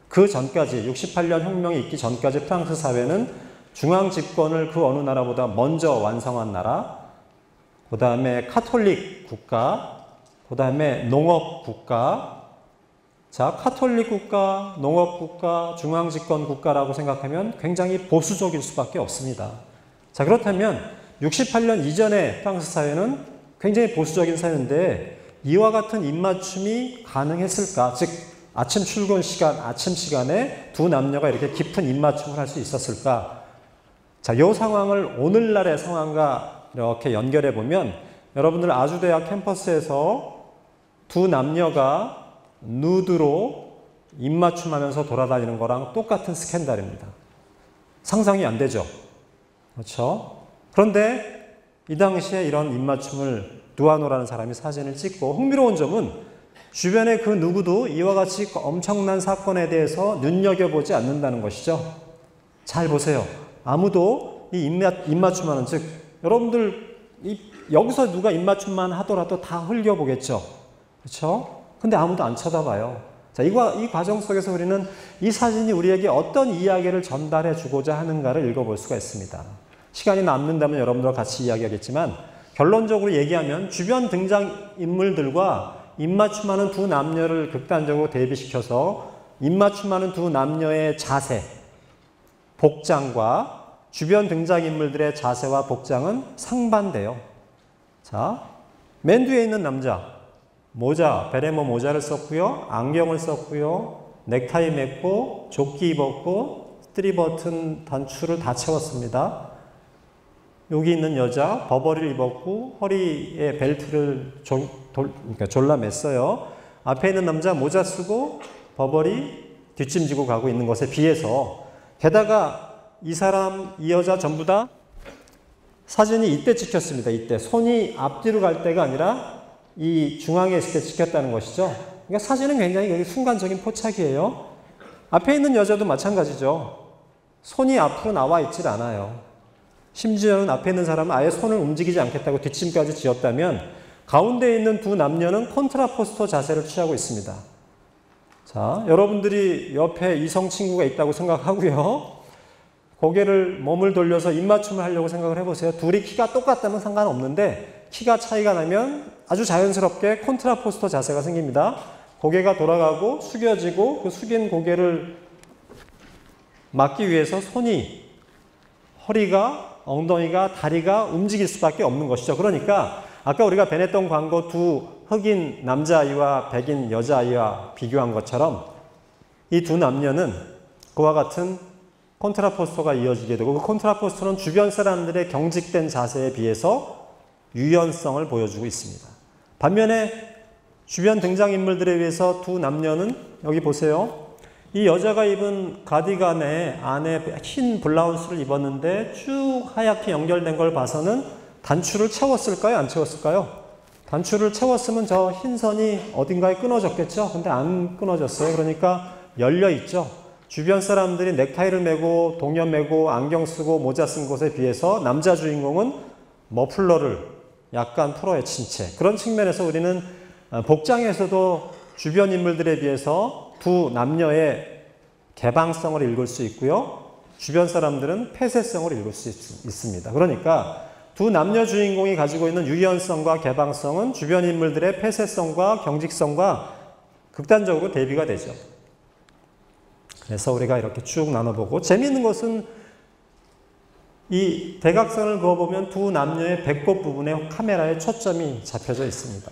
Speaker 1: 그 전까지 68년 혁명이 있기 전까지 프랑스 사회는 중앙 집권을 그 어느 나라보다 먼저 완성한 나라, 그 다음에 카톨릭 국가, 그 다음에 농업 국가. 자, 카톨릭 국가, 농업 국가, 중앙 집권 국가라고 생각하면 굉장히 보수적일 수밖에 없습니다. 자, 그렇다면 68년 이전의 프랑스 사회는 굉장히 보수적인 사회인데 이와 같은 입맞춤이 가능했을까? 즉 아침 출근 시간, 아침 시간에 두 남녀가 이렇게 깊은 입맞춤을 할 수 있었을까? 자, 이 상황을 오늘날의 상황과 이렇게 연결해 보면 여러분들 아주대학 캠퍼스에서 두 남녀가 누드로 입맞춤하면서 돌아다니는 거랑 똑같은 스캔들입니다. 상상이 안 되죠? 그렇죠? 그런데 이 당시에 이런 입맞춤을 두아노라는 사람이 사진을 찍고 흥미로운 점은 주변에 그 누구도 이와 같이 엄청난 사건에 대해서 눈여겨보지 않는다는 것이죠. 잘 보세요. 아무도 이 입맞춤하는, 즉 여러분들 여기서 누가 입맞춤만 하더라도 다 흘겨보겠죠. 그렇죠? 근데 아무도 안 쳐다봐요. 자, 이 과정 속에서 우리는 이 사진이 우리에게 어떤 이야기를 전달해 주고자 하는가를 읽어볼 수가 있습니다. 시간이 남는다면 여러분들과 같이 이야기하겠지만 결론적으로 얘기하면 주변 등장인물들과 입맞춤하는 두 남녀를 극단적으로 대비시켜서 입맞춤하는 두 남녀의 자세, 복장과 주변 등장인물들의 자세와 복장은 상반돼요. 자, 맨 뒤에 있는 남자, 모자, 베레모 모자를 썼고요. 안경을 썼고요. 넥타이 맸고 조끼 입었고 스트리 버튼 단추를 다 채웠습니다. 여기 있는 여자 버버리를 입었고 허리에 벨트를 졸라 맸어요. 앞에 있는 남자 모자 쓰고 버버리 뒷짐지고 가고 있는 것에 비해서 게다가 이 사람, 이 여자 전부 다 사진이 이때 찍혔습니다. 이때. 손이 앞뒤로 갈 때가 아니라 이 중앙에 있을 때 찍혔다는 것이죠. 그러니까 사진은 굉장히 순간적인 포착이에요. 앞에 있는 여자도 마찬가지죠. 손이 앞으로 나와 있질 않아요. 심지어는 앞에 있는 사람은 아예 손을 움직이지 않겠다고 뒷짐까지 지었다면 가운데 있는 두 남녀는 콘트라포스토 자세를 취하고 있습니다. 자, 여러분들이 옆에 이성 친구가 있다고 생각하고요. 고개를 몸을 돌려서 입맞춤을 하려고 생각을 해보세요. 둘이 키가 똑같다면 상관없는데 키가 차이가 나면 아주 자연스럽게 콘트라포스토 자세가 생깁니다. 고개가 돌아가고 숙여지고 그 숙인 고개를 막기 위해서 손이, 허리가, 엉덩이가, 다리가 움직일 수밖에 없는 것이죠. 그러니까 아까 우리가 벤했던 광고 두 흑인 남자아이와 백인 여자아이와 비교한 것처럼 이 두 남녀는 그와 같은 콘트라포스토가 이어지게 되고 그 콘트라포스토는 주변 사람들의 경직된 자세에 비해서 유연성을 보여주고 있습니다. 반면에 주변 등장인물들에 비해서 두 남녀는 여기 보세요. 이 여자가 입은 가디건에 안에 흰 블라우스를 입었는데 쭉 하얗게 연결된 걸 봐서는 단추를 채웠을까요? 안 채웠을까요? 단추를 채웠으면 저 흰 선이 어딘가에 끊어졌겠죠? 근데 안 끊어졌어요. 그러니까 열려 있죠. 주변 사람들이 넥타이를 매고 동년 매고 안경 쓰고 모자 쓴 것에 비해서 남자 주인공은 머플러를 약간 풀어헤친 채. 그런 측면에서 우리는 복장에서도 주변 인물들에 비해서 두 남녀의 개방성을 읽을 수 있고요. 주변 사람들은 폐쇄성을 읽을 수 있습니다. 그러니까 두 남녀 주인공이 가지고 있는 유연성과 개방성은 주변 인물들의 폐쇄성과 경직성과 극단적으로 대비가 되죠. 그래서 우리가 이렇게 쭉 나눠보고 재미있는 것은 이 대각선을 그어보면 두 남녀의 배꼽 부분에 카메라의 초점이 잡혀져 있습니다.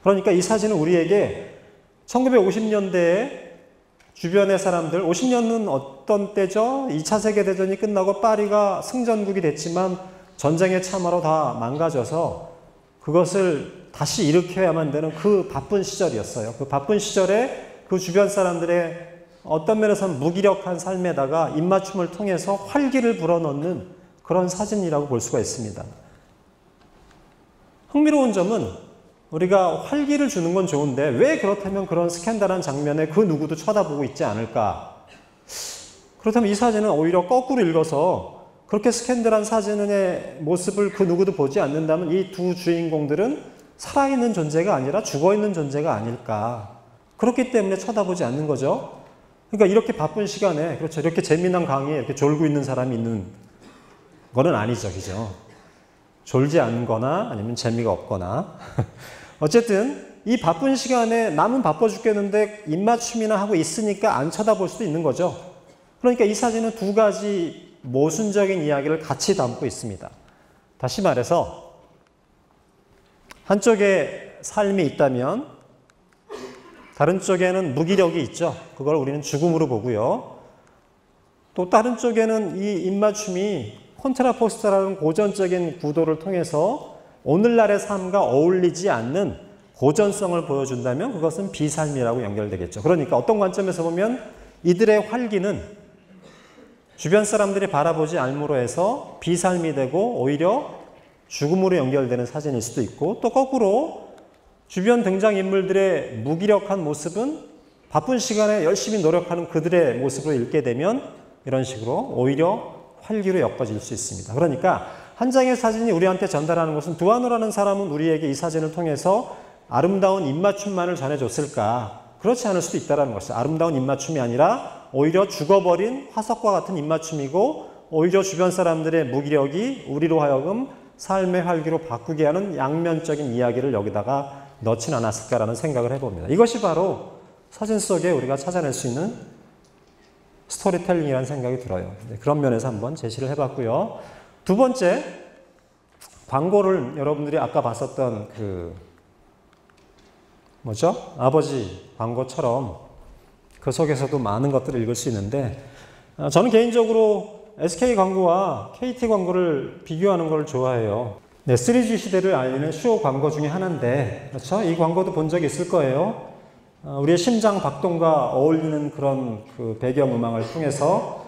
Speaker 1: 그러니까 이 사진은 우리에게 1950년대에 주변의 사람들, 50년은 어떤 때죠? 2차 세계대전이 끝나고 파리가 승전국이 됐지만 전쟁의 참화로 다 망가져서 그것을 다시 일으켜야만 되는 그 바쁜 시절이었어요. 그 바쁜 시절에 그 주변 사람들의 어떤 면에서는 무기력한 삶에다가 입맞춤을 통해서 활기를 불어넣는 그런 사진이라고 볼 수가 있습니다. 흥미로운 점은 우리가 활기를 주는 건 좋은데 왜 그렇다면 그런 스캔들한 장면에 그 누구도 쳐다보고 있지 않을까? 그렇다면 이 사진은 오히려 거꾸로 읽어서 그렇게 스캔들한 사진의 모습을 그 누구도 보지 않는다면 이 두 주인공들은 살아있는 존재가 아니라 죽어있는 존재가 아닐까? 그렇기 때문에 쳐다보지 않는 거죠. 그러니까 이렇게 바쁜 시간에, 그렇죠. 이렇게 재미난 강의에 이렇게 졸고 있는 사람이 있는 거는 아니죠. 그죠? 졸지 않거나 아니면 재미가 없거나. 어쨌든 이 바쁜 시간에 남은 바빠 죽겠는데 입맞춤이나 하고 있으니까 안 쳐다볼 수도 있는 거죠. 그러니까 이 사진은 두 가지 모순적인 이야기를 같이 담고 있습니다. 다시 말해서 한쪽에 삶이 있다면 다른 쪽에는 무기력이 있죠. 그걸 우리는 죽음으로 보고요. 또 다른 쪽에는 이 입맞춤이 콘트라포스토라는 고전적인 구도를 통해서 오늘날의 삶과 어울리지 않는 고전성을 보여준다면 그것은 비삶이라고 연결되겠죠. 그러니까 어떤 관점에서 보면 이들의 활기는 주변 사람들이 바라보지 않음으로 해서 비삶이 되고 오히려 죽음으로 연결되는 사진일 수도 있고 또 거꾸로 주변 등장인물들의 무기력한 모습은 바쁜 시간에 열심히 노력하는 그들의 모습으로 읽게 되면 이런 식으로 오히려 활기로 엮어질 수 있습니다. 그러니까 한 장의 사진이 우리한테 전달하는 것은 두아노라는 사람은 우리에게 이 사진을 통해서 아름다운 입맞춤만을 전해줬을까? 그렇지 않을 수도 있다는 것이죠. 아름다운 입맞춤이 아니라 오히려 죽어버린 화석과 같은 입맞춤이고 오히려 주변 사람들의 무기력이 우리로 하여금 삶의 활기로 바꾸게 하는 양면적인 이야기를 여기다가 넣진 않았을까라는 생각을 해봅니다. 이것이 바로 사진 속에 우리가 찾아낼 수 있는 스토리텔링이라는 생각이 들어요. 그런 면에서 한번 제시를 해봤고요. 두 번째, 광고를 여러분들이 아까 봤었던 아버지 광고처럼 그 속에서도 많은 것들을 읽을 수 있는데 저는 개인적으로 SK 광고와 KT 광고를 비교하는 걸 좋아해요. 네, 3G 시대를 알리는 수요 광고 중에 하나인데, 그렇죠? 이 광고도 본 적이 있을 거예요. 우리의 심장 박동과 어울리는 그런 그 배경음악을 통해서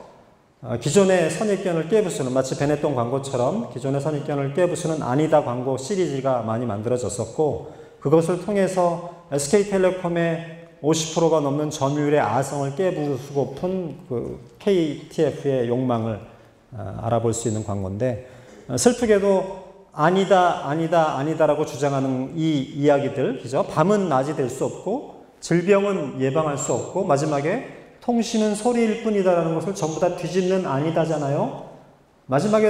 Speaker 1: 기존의 선입견을 깨부수는, 마치 베네통 광고처럼 기존의 선입견을 깨부수는 아니다 광고 시리즈가 많이 만들어졌었고, 그것을 통해서 SK텔레콤의 50%가 넘는 점유율의 아성을 깨부수고픈 그 KTF의 욕망을 알아볼 수 있는 광고인데, 슬프게도 아니다, 아니다, 아니다라고 주장하는 이 이야기들, 그죠? 밤은 낮이 될 수 없고, 질병은 예방할 수 없고, 마지막에 통신은 소리일 뿐이다라는 것을 전부 다 뒤집는 아니다잖아요. 마지막에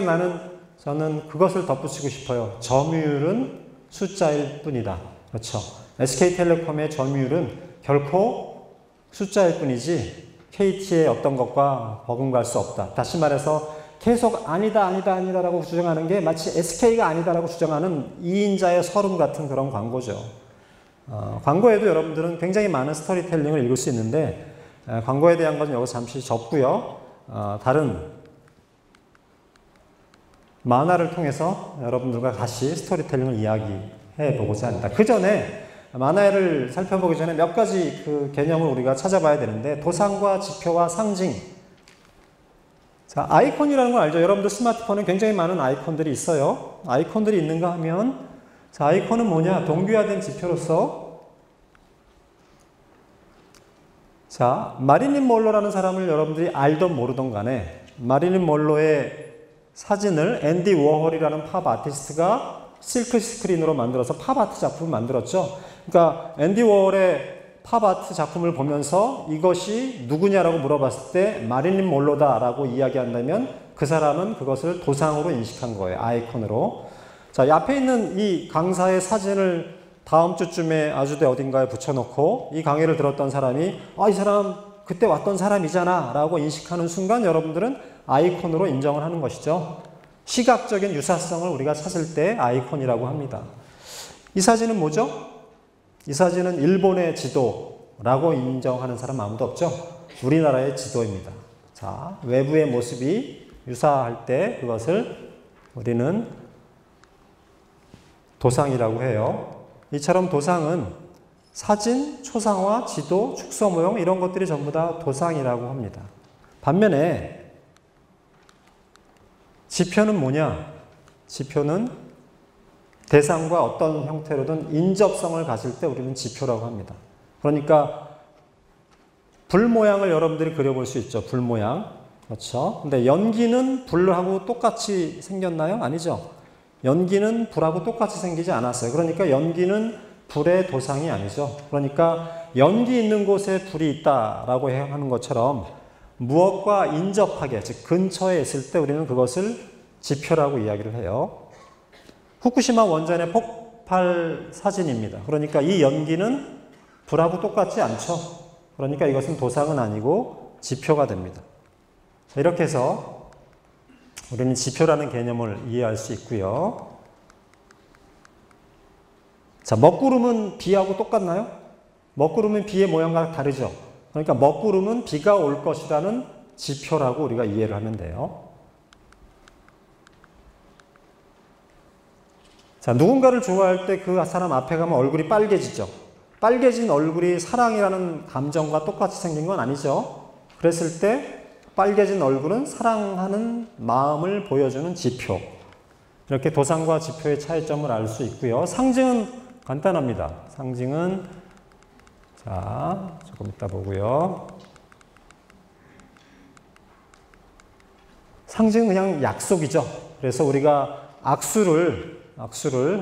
Speaker 1: 저는 그것을 덧붙이고 싶어요. 점유율은 숫자일 뿐이다. 그렇죠. SK텔레콤의 점유율은 결코 숫자일 뿐이지 KT의 어떤 것과 버금갈 수 없다. 다시 말해서 계속 아니다, 아니다, 아니다라고 주장하는 게 마치 SK가 아니다라고 주장하는 2인자의 서름 같은 그런 광고죠. 광고에도 여러분들은 굉장히 많은 스토리텔링을 읽을 수 있는데, 광고에 대한 것은 여기서 잠시 접고요. 다른 만화를 통해서 여러분들과 다시 스토리텔링을 이야기해 보고자 합니다. 그 전에 만화를 살펴보기 전에 몇 가지 그 개념을 우리가 찾아봐야 되는데, 도상과 지표와 상징. 자, 아이콘이라는 걸 알죠? 여러분들 스마트폰에 굉장히 많은 아이콘들이 있어요. 아이콘들이 있는가 하면, 자, 아이콘은 뭐냐? 동기화된 지표로서, 자, 마릴린 먼로라는 사람을 여러분들이 알던 모르던 간에 마릴린 먼로의 사진을 앤디 워홀이라는 팝 아티스트가 실크 스크린으로 만들어서 팝 아트 작품을 만들었죠. 그러니까 앤디 워홀의 팝 아트 작품을 보면서 이것이 누구냐라고 물어봤을 때 마릴린 먼로다라고 이야기한다면 그 사람은 그것을 도상으로 인식한 거예요. 아이콘으로. 자, 앞에 있는 이 강사의 사진을 다음 주쯤에 아주대 어딘가에 붙여놓고 이 강의를 들었던 사람이 이 사람 그때 왔던 사람이잖아 라고 인식하는 순간 여러분들은 아이콘으로 인정을 하는 것이죠. 시각적인 유사성을 우리가 찾을 때 아이콘이라고 합니다. 이 사진은 뭐죠? 이 사진은 일본의 지도라고 인정하는 사람 아무도 없죠? 우리나라의 지도입니다. 자, 외부의 모습이 유사할 때 그것을 우리는 도상이라고 해요. 이처럼 도상은 사진, 초상화, 지도, 축소 모형 이런 것들이 전부 다 도상이라고 합니다. 반면에 지표는 뭐냐? 지표는 대상과 어떤 형태로든 인접성을 가질 때 우리는 지표라고 합니다. 그러니까 불 모양을 여러분들이 그려볼 수 있죠. 불 모양. 그렇죠. 근데 연기는 불하고 똑같이 생겼나요? 아니죠. 연기는 불하고 똑같이 생기지 않았어요. 그러니까 연기는 불의 도상이 아니죠. 그러니까 연기 있는 곳에 불이 있다라고 하는 것처럼 무엇과 인접하게, 즉 근처에 있을 때 우리는 그것을 지표라고 이야기를 해요. 후쿠시마 원전의 폭발 사진입니다. 그러니까 이 연기는 불하고 똑같지 않죠. 그러니까 이것은 도상은 아니고 지표가 됩니다. 이렇게 해서 우리는 지표라는 개념을 이해할 수 있고요. 자, 먹구름은 비하고 똑같나요? 먹구름은 비의 모양과 다르죠. 그러니까 먹구름은 비가 올 것이라는 지표라고 우리가 이해를 하면 돼요. 자, 누군가를 좋아할 때 그 사람 앞에 가면 얼굴이 빨개지죠. 빨개진 얼굴이 사랑이라는 감정과 똑같이 생긴 건 아니죠. 그랬을 때 빨개진 얼굴은 사랑하는 마음을 보여주는 지표. 이렇게 도상과 지표의 차이점을 알 수 있고요. 상징은 간단합니다. 상징은 자, 조금 이따 보고요. 상징은 그냥 약속이죠. 그래서 우리가 악수를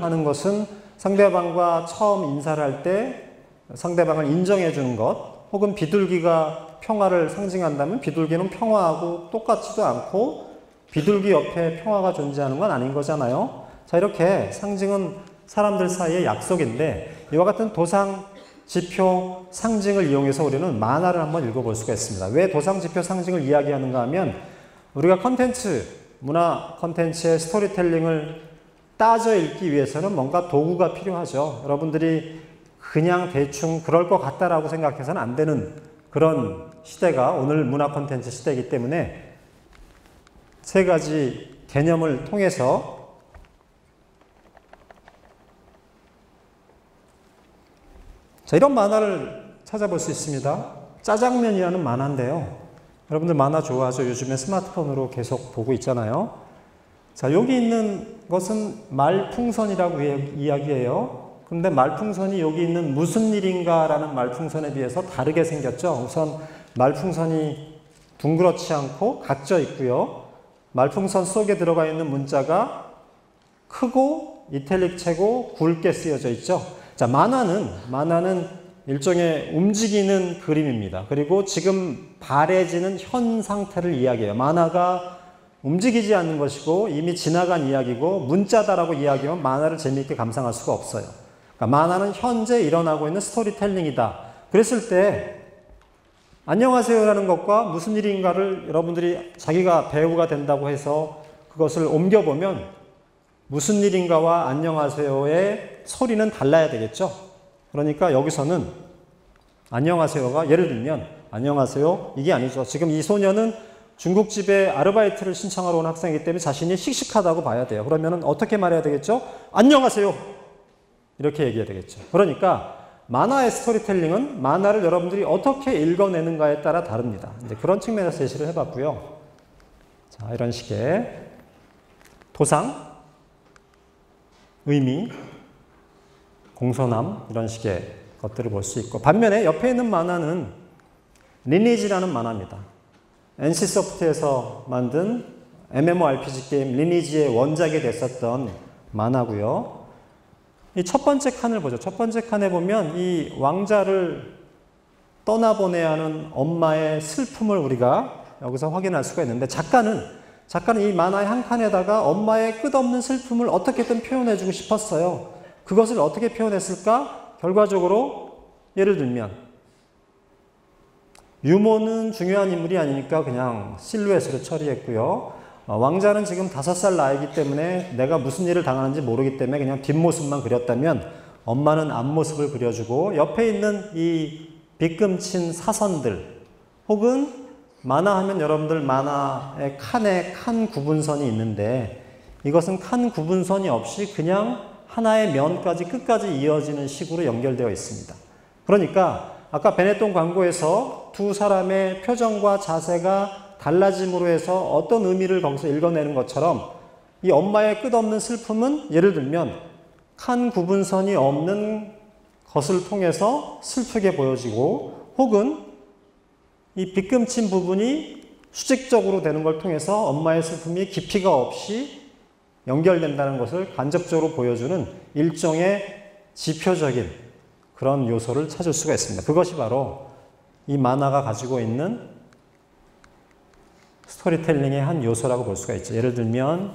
Speaker 1: 하는 것은 상대방과 처음 인사를 할 때 상대방을 인정해 주는 것, 혹은 비둘기가 평화를 상징한다면 비둘기는 평화하고 똑같지도 않고 비둘기 옆에 평화가 존재하는 건 아닌 거잖아요. 자, 이렇게 상징은 사람들 사이의 약속인데 이와 같은 도상, 지표, 상징을 이용해서 우리는 만화를 한번 읽어볼 수가 있습니다. 왜 도상, 지표, 상징을 이야기하는가 하면 우리가 문화 컨텐츠의 스토리텔링을 따져 읽기 위해서는 뭔가 도구가 필요하죠. 여러분들이 그냥 대충 그럴 것 같다라고 생각해서는 안 되는 그런 시대가 오늘 문화 콘텐츠 시대이기 때문에 세 가지 개념을 통해서 자, 이런 만화를 찾아볼 수 있습니다. 짜장면이라는 만화인데요. 여러분들 만화 좋아하죠? 요즘에 스마트폰으로 계속 보고 있잖아요. 자, 여기 있는 것은 말풍선이라고 이야기해요. 근데 말풍선이 여기 있는 무슨 일인가 라는 말풍선에 비해서 다르게 생겼죠. 우선 말풍선이 둥그렇지 않고 각져 있고요. 말풍선 속에 들어가 있는 문자가 크고 이탈릭체고 굵게 쓰여져 있죠. 자, 만화는 일종의 움직이는 그림입니다. 그리고 지금 바래지는 현 상태를 이야기해요. 만화가 움직이지 않는 것이고 이미 지나간 이야기고 문자다라고 이야기하면 만화를 재미있게 감상할 수가 없어요. 그러니까 만화는 현재 일어나고 있는 스토리텔링이다. 그랬을 때 안녕하세요라는 것과 무슨 일인가를 여러분들이 자기가 배우가 된다고 해서 그것을 옮겨보면 무슨 일인가와 안녕하세요의 소리는 달라야 되겠죠. 그러니까 여기서는 안녕하세요가 예를 들면 안녕하세요 이게 아니죠. 지금 이 소녀는 중국집에 아르바이트를 신청하러 온 학생이기 때문에 자신이 씩씩하다고 봐야 돼요. 그러면 어떻게 말해야 되겠죠? 안녕하세요 이렇게 얘기해야 되겠죠. 그러니까 만화의 스토리텔링은 만화를 여러분들이 어떻게 읽어내는가에 따라 다릅니다. 이제 그런 측면에서 제시를 해봤고요. 자, 이런 식의 도상, 의미, 공손함 이런 식의 것들을 볼 수 있고, 반면에 옆에 있는 만화는 리니지라는 만화입니다. NC소프트에서 만든 MMORPG 게임 리니지의 원작이 됐었던 만화고요. 이 첫 번째 칸을 보죠. 첫 번째 칸에 보면 이 왕자를 떠나보내야 하는 엄마의 슬픔을 우리가 여기서 확인할 수가 있는데, 작가는 이 만화의 한 칸에다가 엄마의 끝없는 슬픔을 어떻게든 표현해주고 싶었어요. 그것을 어떻게 표현했을까? 결과적으로 예를 들면 유모는 중요한 인물이 아니니까 그냥 실루엣으로 처리했고요. 왕자는 지금 5살 나이기 때문에 내가 무슨 일을 당하는지 모르기 때문에 그냥 뒷모습만 그렸다면 엄마는 앞모습을 그려주고, 옆에 있는 이 빗금친 사선들, 혹은 만화하면 여러분들 만화의 칸에 칸 구분선이 있는데 이것은 칸 구분선이 없이 그냥 하나의 면까지 끝까지 이어지는 식으로 연결되어 있습니다. 그러니까 아까 베네통 광고에서 두 사람의 표정과 자세가 달라짐으로 해서 어떤 의미를 거기서 읽어내는 것처럼 이 엄마의 끝없는 슬픔은 예를 들면 칸 구분선이 없는 것을 통해서 슬프게 보여지고, 혹은 이 빗금친 부분이 수직적으로 되는 걸 통해서 엄마의 슬픔이 깊이가 없이 연결된다는 것을 간접적으로 보여주는 일종의 지표적인 그런 요소를 찾을 수가 있습니다. 그것이 바로 이 만화가 가지고 있는 스토리텔링의 한 요소라고 볼 수가 있죠. 예를 들면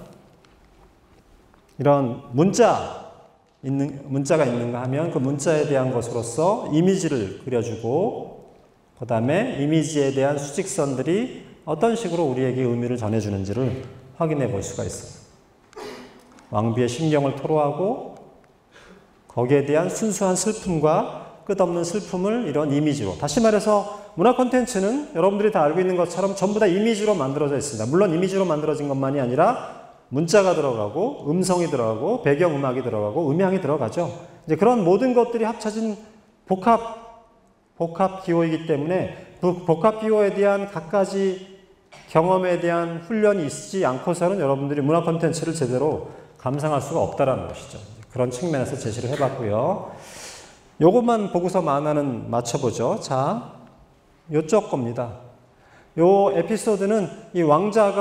Speaker 1: 이런 문자가 있는가 하면 그 문자에 대한 것으로서 이미지를 그려주고, 그 다음에 이미지에 대한 수직선들이 어떤 식으로 우리에게 의미를 전해주는지를 확인해 볼 수가 있어요. 왕비의 심경을 토로하고 거기에 대한 순수한 슬픔과 끝없는 슬픔을 이런 이미지로, 다시 말해서 문화 콘텐츠는 여러분들이 다 알고 있는 것처럼 전부 다 이미지로 만들어져 있습니다. 물론 이미지로 만들어진 것만이 아니라 문자가 들어가고 음성이 들어가고 배경음악이 들어가고 음향이 들어가죠. 이제 그런 모든 것들이 합쳐진 복합 기호이기 때문에 그 복합 기호에 대한 갖가지 경험에 대한 훈련이 있지 않고서는 여러분들이 문화 콘텐츠를 제대로 감상할 수가 없다는 것이죠. 그런 측면에서 제시를 해봤고요. 요것만 보고서 만화는 맞춰보죠. 자, 요쪽 겁니다. 요 에피소드는 이 왕자의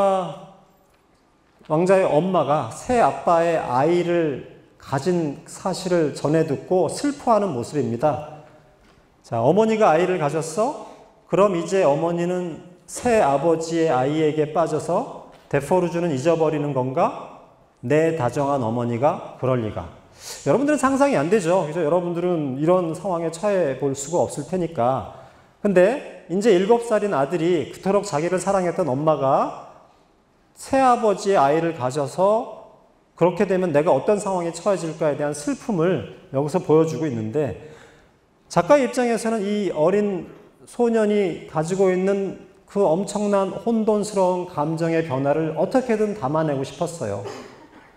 Speaker 1: 엄마가 새 아빠의 아이를 가진 사실을 전해 듣고 슬퍼하는 모습입니다. 자, 어머니가 아이를 가졌어? 그럼 이제 어머니는 새 아버지의 아이에게 빠져서 데포르주는 잊어버리는 건가? 내 다정한 어머니가 그럴 리가. 여러분들은 상상이 안 되죠. 그래서 여러분들은 이런 상황에 처해 볼 수가 없을 테니까. 근데 이제 7살인 아들이 그토록 자기를 사랑했던 엄마가 새아버지의 아이를 가져서 그렇게 되면 내가 어떤 상황에 처해질까에 대한 슬픔을 여기서 보여주고 있는데, 작가의 입장에서는 이 어린 소년이 가지고 있는 그 엄청난 혼돈스러운 감정의 변화를 어떻게든 담아내고 싶었어요.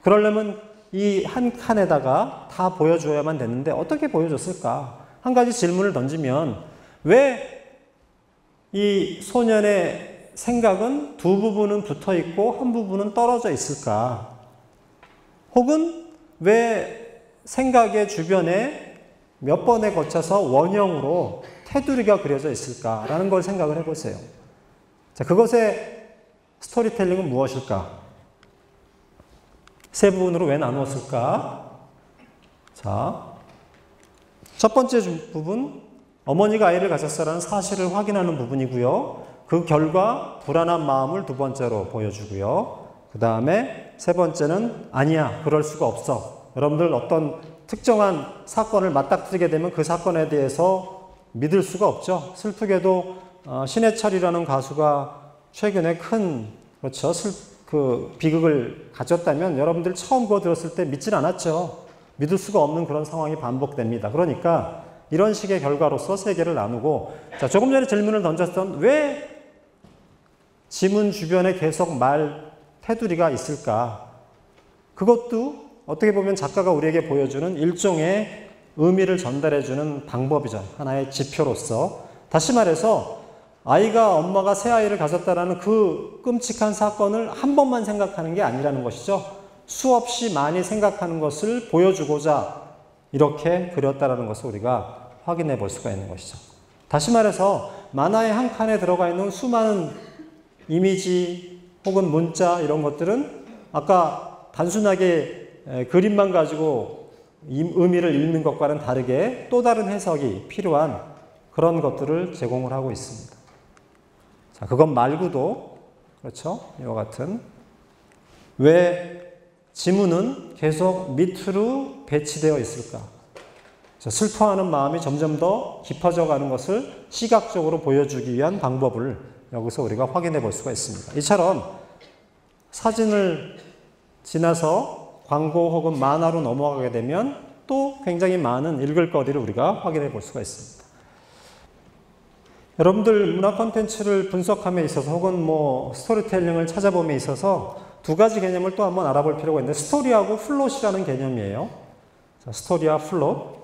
Speaker 1: 그러려면 이 한 칸에다가 다 보여줘야만 됐는데 어떻게 보여줬을까? 한 가지 질문을 던지면, 왜 이 소년의 생각은 두 부분은 붙어 있고 한 부분은 떨어져 있을까? 혹은 왜 생각의 주변에 몇 번에 거쳐서 원형으로 테두리가 그려져 있을까라는 걸 생각을 해보세요. 자, 그것의 스토리텔링은 무엇일까? 세 부분으로 왜 나누었을까? 자, 첫 번째 부분, 어머니가 아이를 가졌어라는 사실을 확인하는 부분이고요. 그 결과 불안한 마음을 두 번째로 보여주고요. 그 다음에 세 번째는 아니야, 그럴 수가 없어. 여러분들 어떤 특정한 사건을 맞닥뜨리게 되면 그 사건에 대해서 믿을 수가 없죠. 슬프게도 신해철이라는 가수가 최근에 큰 그 비극을 가졌다면 여러분들 처음 그거 들었을 때 믿질 않았죠. 믿을 수가 없는 그런 상황이 반복됩니다. 그러니까 이런 식의 결과로서 세 개를 나누고, 자, 조금 전에 질문을 던졌던 왜 지문 주변에 계속 말 테두리가 있을까? 그것도 어떻게 보면 작가가 우리에게 보여주는 일종의 의미를 전달해주는 방법이죠. 하나의 지표로서. 다시 말해서 아이가 엄마가 새 아이를 가졌다라는 그 끔찍한 사건을 한 번만 생각하는 게 아니라는 것이죠. 수없이 많이 생각하는 것을 보여주고자 이렇게 그렸다라는 것을 우리가 확인해 볼 수가 있는 것이죠. 다시 말해서 만화의 한 칸에 들어가 있는 수많은 이미지 혹은 문자 이런 것들은 아까 단순하게 그림만 가지고 의미를 읽는 것과는 다르게 또 다른 해석이 필요한 그런 것들을 제공을 하고 있습니다. 자, 그것 말고도 그렇죠? 이와 같은 왜 지문은 계속 밑으로 배치되어 있을까? 슬퍼하는 마음이 점점 더 깊어져 가는 것을 시각적으로 보여주기 위한 방법을 여기서 우리가 확인해 볼 수가 있습니다. 이처럼 사진을 지나서 광고 혹은 만화로 넘어가게 되면 또 굉장히 많은 읽을 거리를 우리가 확인해 볼 수가 있습니다. 여러분들 문화 콘텐츠를 분석함에 있어서 혹은 스토리텔링을 찾아봄에 있어서 두 가지 개념을 또 한번 알아볼 필요가 있는데, 스토리하고 플롯이라는 개념이에요. 자, 스토리와 플롯.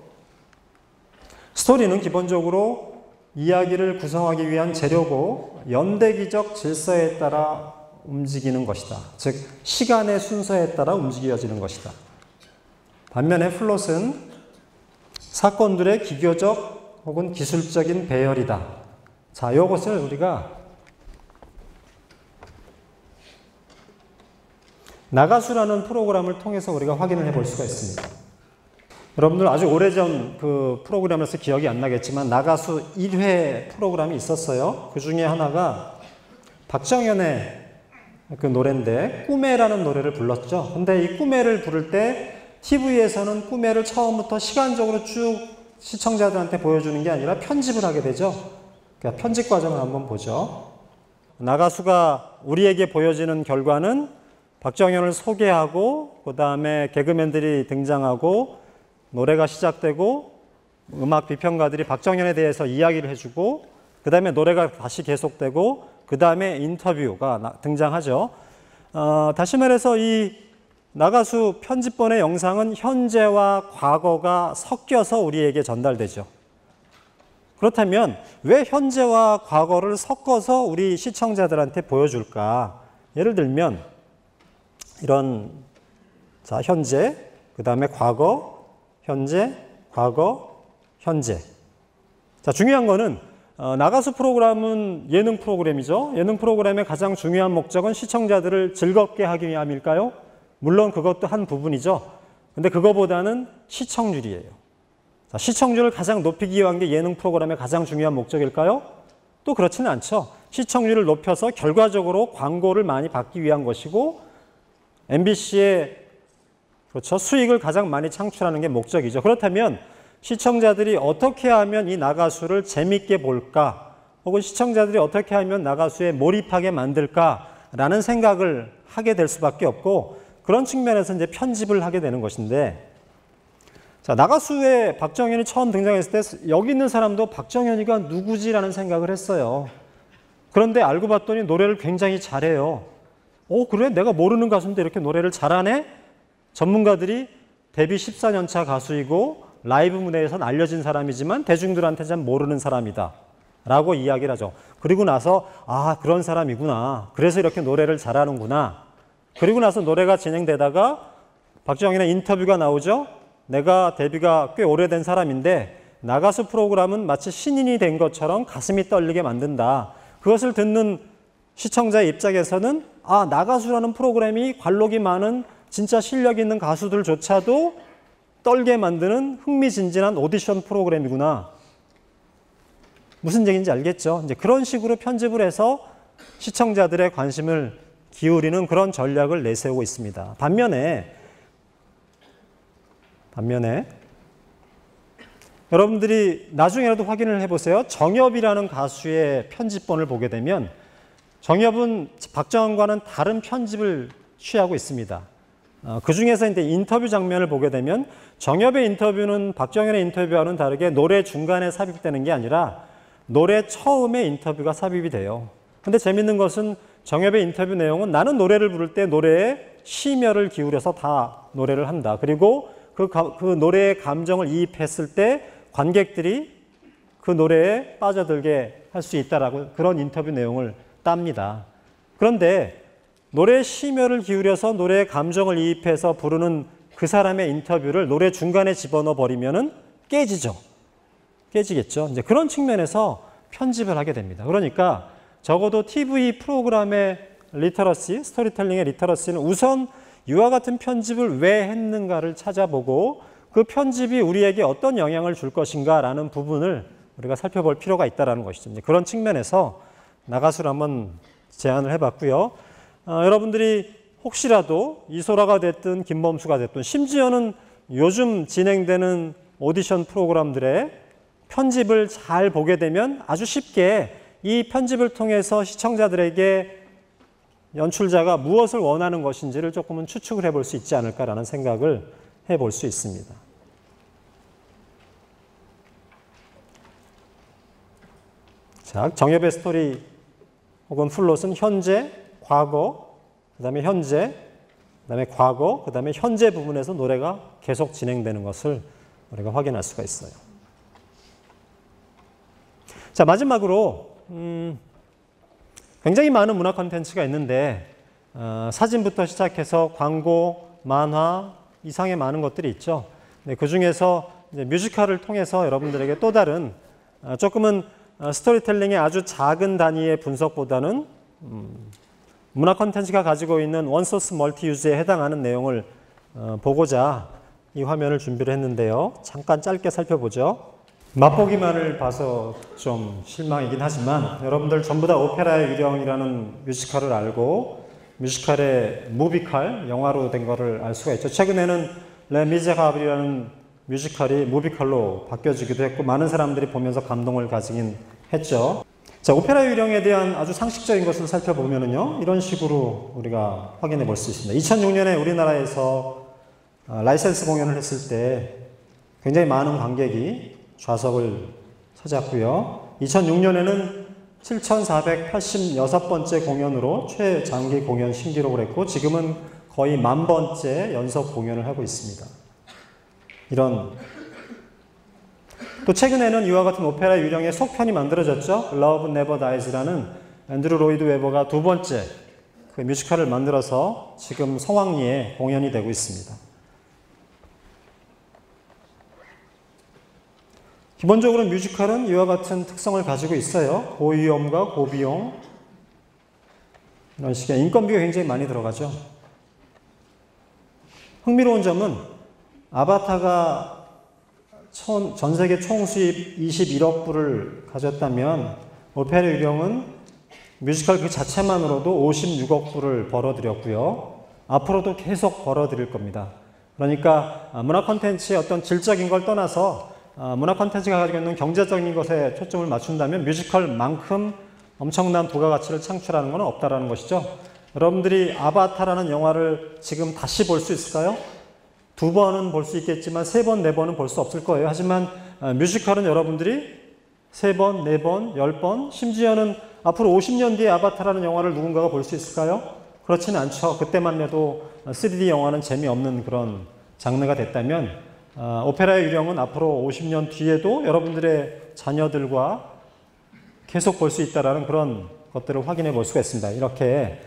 Speaker 1: 스토리는 기본적으로 이야기를 구성하기 위한 재료고 연대기적 질서에 따라 움직이는 것이다. 즉 시간의 순서에 따라 움직여지는 것이다. 반면에 플롯은 사건들의 기교적 혹은 기술적인 배열이다. 자, 이것을 우리가 나가수라는 프로그램을 통해서 우리가 확인을 해볼 수가 있습니다. 여러분들 아주 오래전 그 프로그램에서 기억이 안 나겠지만 나가수 1회 프로그램이 있었어요. 그 중에 하나가 박정현의 그 노래인데 꿈에라는 노래를 불렀죠. 근데 이 꿈에를 부를 때 TV에서는 꿈에를 처음부터 시간적으로 쭉 시청자들한테 보여주는 게 아니라 편집을 하게 되죠. 그러니까 편집 과정을 한번 보죠. 나가수가 우리에게 보여지는 결과는 박정현을 소개하고 그 다음에 개그맨들이 등장하고 노래가 시작되고 음악 비평가들이 박정현에 대해서 이야기를 해주고 그 다음에 노래가 다시 계속되고 그 다음에 인터뷰가 등장하죠. 다시 말해서 이 나가수 편집본의 영상은 현재와 과거가 섞여서 우리에게 전달되죠. 그렇다면 왜 현재와 과거를 섞어서 우리 시청자들한테 보여줄까? 예를 들면 이런 자 현재, 그 다음에 과거, 현재, 과거, 현재. 자, 중요한 거는 나가수 프로그램은 예능 프로그램이죠. 예능 프로그램의 가장 중요한 목적은 시청자들을 즐겁게 하기 위함일까요? 물론 그것도 한 부분이죠. 근데 그거보다는 시청률이에요. 자, 시청률을 가장 높이기 위한 게 예능 프로그램의 가장 중요한 목적일까요? 또 그렇지는 않죠. 시청률을 높여서 결과적으로 광고를 많이 받기 위한 것이고 MBC의 그렇죠. 수익을 가장 많이 창출하는 게 목적이죠. 그렇다면 시청자들이 어떻게 하면 이 나가수를 재밌게 볼까? 혹은 시청자들이 어떻게 하면 나가수에 몰입하게 만들까라는 생각을 하게 될 수밖에 없고 그런 측면에서 이제 편집을 하게 되는 것인데 자, 나가수에 박정현이 처음 등장했을 때 여기 있는 사람도 박정현이가 누구지라는 생각을 했어요. 그런데 알고 봤더니 노래를 굉장히 잘해요. 그래? 내가 모르는 가수인데 이렇게 노래를 잘하네? 전문가들이 데뷔 14년 차 가수이고 라이브 무대에서는 알려진 사람이지만 대중들한테 잘 모르는 사람이다. 라고 이야기를 하죠. 그리고 나서 아, 그런 사람이구나. 그래서 이렇게 노래를 잘하는구나. 그리고 나서 노래가 진행되다가 박정현의 인터뷰가 나오죠. 내가 데뷔가 꽤 오래된 사람인데 나가수 프로그램은 마치 신인이 된 것처럼 가슴이 떨리게 만든다. 그것을 듣는 시청자의 입장에서는 아, 나가수라는 프로그램이 관록이 많은 진짜 실력 있는 가수들조차도 떨게 만드는 흥미진진한 오디션 프로그램이구나. 무슨 얘기인지 알겠죠? 이제 그런 식으로 편집을 해서 시청자들의 관심을 기울이는 그런 전략을 내세우고 있습니다. 반면에 여러분들이 나중에라도 확인을 해보세요. 정엽이라는 가수의 편집본을 보게 되면 정엽은 박정현과는 다른 편집을 취하고 있습니다. 그 중에서 이제 인터뷰 장면을 보게 되면 정엽의 인터뷰는 박정현의 인터뷰와는 다르게 노래 중간에 삽입되는 게 아니라 노래 처음에 인터뷰가 삽입이 돼요. 근데 재밌는 것은 정엽의 인터뷰 내용은 나는 노래를 부를 때 노래에 심혈을 기울여서 다 노래를 한다. 그리고 그 노래의 감정을 이입했을 때 관객들이 그 노래에 빠져들게 할 수 있다라고 그런 인터뷰 내용을 땁니다. 그런데 노래에 심혈을 기울여서 노래의 감정을 이입해서 부르는 그 사람의 인터뷰를 노래 중간에 집어넣어 버리면은 깨지겠죠. 이제 그런 측면에서 편집을 하게 됩니다. 그러니까 적어도 TV 프로그램의 리터러시, 스토리텔링의 리터러시는 우선 이와 같은 편집을 왜 했는가를 찾아보고 그 편집이 우리에게 어떤 영향을 줄 것인가라는 부분을 우리가 살펴볼 필요가 있다는 것이죠. 이제 그런 측면에서 나가수를 한번 제안을 해봤고요. 여러분들이 혹시라도 이소라가 됐든 김범수가 됐든 심지어는 요즘 진행되는 오디션 프로그램들의 편집을 잘 보게 되면 아주 쉽게 이 편집을 통해서 시청자들에게 연출자가 무엇을 원하는 것인지를 조금은 추측을 해볼 수 있지 않을까라는 생각을 해볼 수 있습니다. 자, 정엽의 스토리 혹은 플롯은 현재, 과거, 그 다음에 현재, 그 다음에 과거, 그 다음에 현재 부분에서 노래가 계속 진행되는 것을 우리가 확인할 수가 있어요. 자, 마지막으로 굉장히 많은 문화 콘텐츠가 있는데 사진부터 시작해서 광고, 만화 이상의 많은 것들이 있죠. 네, 그 중에서 이제 뮤지컬을 통해서 여러분들에게 또 다른 조금은 스토리텔링의 아주 작은 단위의 분석보다는 문화 콘텐츠가 가지고 있는 원소스 멀티유즈에 해당하는 내용을 보고자 이 화면을 준비를 했는데요. 잠깐 짧게 살펴보죠. 맛보기만을 봐서 좀 실망이긴 하지만 여러분들 전부 다 오페라의 유령이라는 뮤지컬을 알고 뮤지컬의 무비컬, 영화로 된 거를 알 수가 있죠. 최근에는 레 미제라블이라는 뮤지컬이 무비컬로 바뀌어지기도 했고 많은 사람들이 보면서 감동을 가지긴 했죠. 자, 오페라 유령에 대한 아주 상식적인 것을 살펴보면은요, 이런 식으로 우리가 확인해 볼 수 있습니다. 2006년에 우리나라에서 라이센스 공연을 했을 때 굉장히 많은 관객이 좌석을 찾았고요. 2006년에는 7,486번째 공연으로 최장기 공연 신기록을 했고 지금은 거의 10,000번째 연속 공연을 하고 있습니다. 또 최근에는 이와 같은 오페라 유령의 속편이 만들어졌죠. Love Never Dies라는 앤드루 로이드 웨버가 두 번째 그 뮤지컬을 만들어서 지금 성황리에 공연이 되고 있습니다. 기본적으로 뮤지컬은 이와 같은 특성을 가지고 있어요. 고위험과 고비용 이런 식의 인건비가 굉장히 많이 들어가죠. 흥미로운 점은 아바타가 전 세계 총 수입 21억 불을 가졌다면 오페라 유령은 뮤지컬 그 자체만으로도 56억 불을 벌어들였고요. 앞으로도 계속 벌어들일 겁니다. 그러니까 문화 콘텐츠의 어떤 질적인 걸 떠나서 문화 콘텐츠가 가지고 있는 경제적인 것에 초점을 맞춘다면 뮤지컬만큼 엄청난 부가가치를 창출하는 건 없다라는 것이죠. 여러분들이 아바타라는 영화를 지금 다시 볼 수 있을까요? 2번은 볼 수 있겠지만 3번, 4번은 볼 수 없을 거예요. 하지만 뮤지컬은 여러분들이 3번, 4번, 10번, 심지어는 앞으로 50년 뒤에 아바타라는 영화를 누군가가 볼 수 있을까요? 그렇지는 않죠. 그때만 해도 3D 영화는 재미없는 그런 장르가 됐다면 오페라의 유령은 앞으로 50년 뒤에도 여러분들의 자녀들과 계속 볼 수 있다는 그런 것들을 확인해 볼 수가 있습니다. 이렇게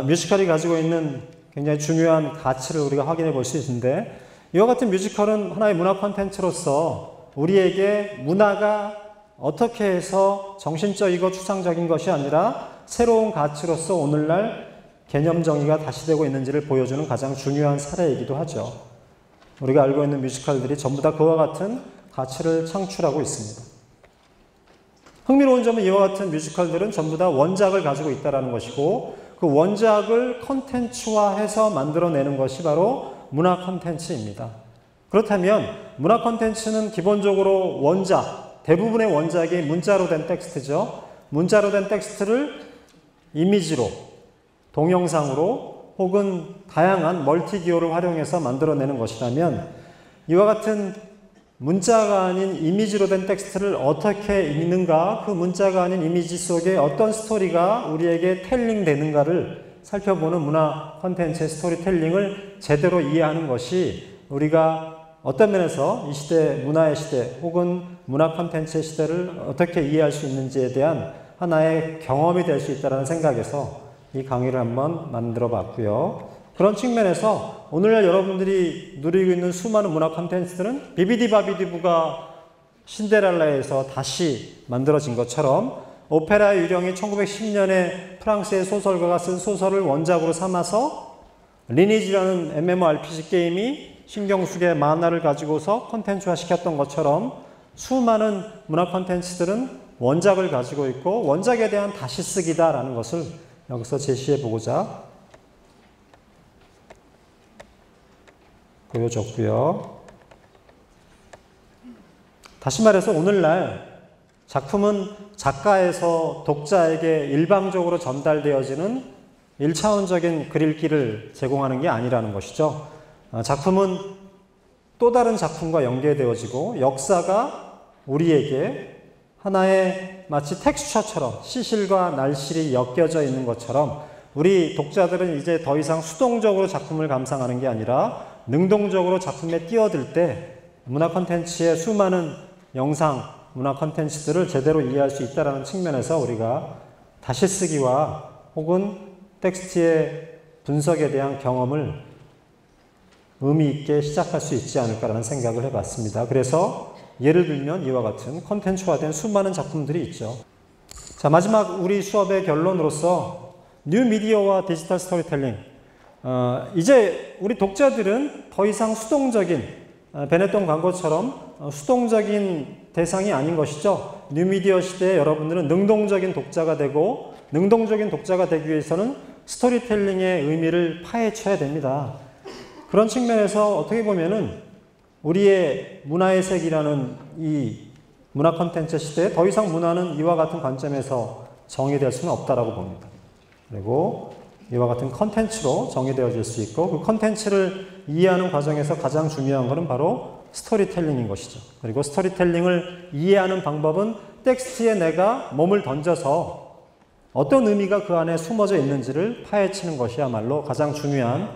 Speaker 1: 뮤지컬이 가지고 있는 굉장히 중요한 가치를 우리가 확인해 볼 수 있는데, 이와 같은 뮤지컬은 하나의 문화 콘텐츠로서 우리에게 문화가 어떻게 해서 정신적이고 추상적인 것이 아니라 새로운 가치로서 오늘날 개념 정의가 다시 되고 있는지를 보여주는 가장 중요한 사례이기도 하죠. 우리가 알고 있는 뮤지컬들이 전부 다 그와 같은 가치를 창출하고 있습니다. 흥미로운 점은 이와 같은 뮤지컬들은 전부 다 원작을 가지고 있다는 것이고, 그 원작을 컨텐츠화해서 만들어내는 것이 바로 문화 컨텐츠입니다. 그렇다면 문화 컨텐츠는 기본적으로 원작, 대부분의 원작이 문자로 된 텍스트죠. 문자로 된 텍스트를 이미지로, 동영상으로 혹은 다양한 멀티기호를 활용해서 만들어내는 것이라면, 이와 같은 문자가 아닌 이미지로 된 텍스트를 어떻게 읽는가, 그 문자가 아닌 이미지 속에 어떤 스토리가 우리에게 텔링 되는가를 살펴보는 문화 콘텐츠의 스토리텔링을 제대로 이해하는 것이 우리가 어떤 면에서 이 시대, 문화의 시대 혹은 문화 콘텐츠의 시대를 어떻게 이해할 수 있는지에 대한 하나의 경험이 될 수 있다는 생각에서 이 강의를 한번 만들어 봤고요. 그런 측면에서 오늘날 여러분들이 누리고 있는 수많은 문화 콘텐츠들은 비비디바비디부가 신데렐라에서 다시 만들어진 것처럼 오페라의 유령이 1910년에 프랑스의 소설가가 쓴 소설을 원작으로 삼아서 리니지라는 MMORPG 게임이 신경숙의 만화를 가지고서 콘텐츠화 시켰던 것처럼 수많은 문화 콘텐츠들은 원작을 가지고 있고 원작에 대한 다시 쓰기다라는 것을 여기서 제시해 보고자 보여줬고요. 다시 말해서 오늘날 작품은 작가에서 독자에게 일방적으로 전달되어지는 1차원적인 글읽기를 제공하는 게 아니라는 것이죠. 작품은 또 다른 작품과 연계되어지고 역사가 우리에게 하나의 마치 텍스처처럼 시실과 날실이 엮여져 있는 것처럼 우리 독자들은 이제 더 이상 수동적으로 작품을 감상하는 게 아니라 능동적으로 작품에 뛰어들 때 문화 콘텐츠의 수많은 영상, 문화 콘텐츠들을 제대로 이해할 수 있다는 측면에서 우리가 다시 쓰기와 혹은 텍스트의 분석에 대한 경험을 의미 있게 시작할 수 있지 않을까라는 생각을 해봤습니다. 그래서 예를 들면 이와 같은 콘텐츠화된 수많은 작품들이 있죠. 자, 마지막 우리 수업의 결론으로서 뉴 미디어와 디지털 스토리텔링. 이제 우리 독자들은 더 이상 수동적인 베네통 광고처럼 수동적인 대상이 아닌 것이죠. 뉴미디어 시대에 여러분들은 능동적인 독자가 되고 능동적인 독자가 되기 위해서는 스토리텔링의 의미를 파헤쳐야 됩니다. 그런 측면에서 어떻게 보면은 우리의 문화의 색이라는 이 문화 콘텐츠 시대에 더 이상 문화는 이와 같은 관점에서 정의될 수는 없다라고 봅니다. 그리고 이와 같은 컨텐츠로 정의되어질 수 있고 그 컨텐츠를 이해하는 과정에서 가장 중요한 것은 바로 스토리텔링인 것이죠. 그리고 스토리텔링을 이해하는 방법은 텍스트에 내가 몸을 던져서 어떤 의미가 그 안에 숨어져 있는지를 파헤치는 것이야말로 가장 중요한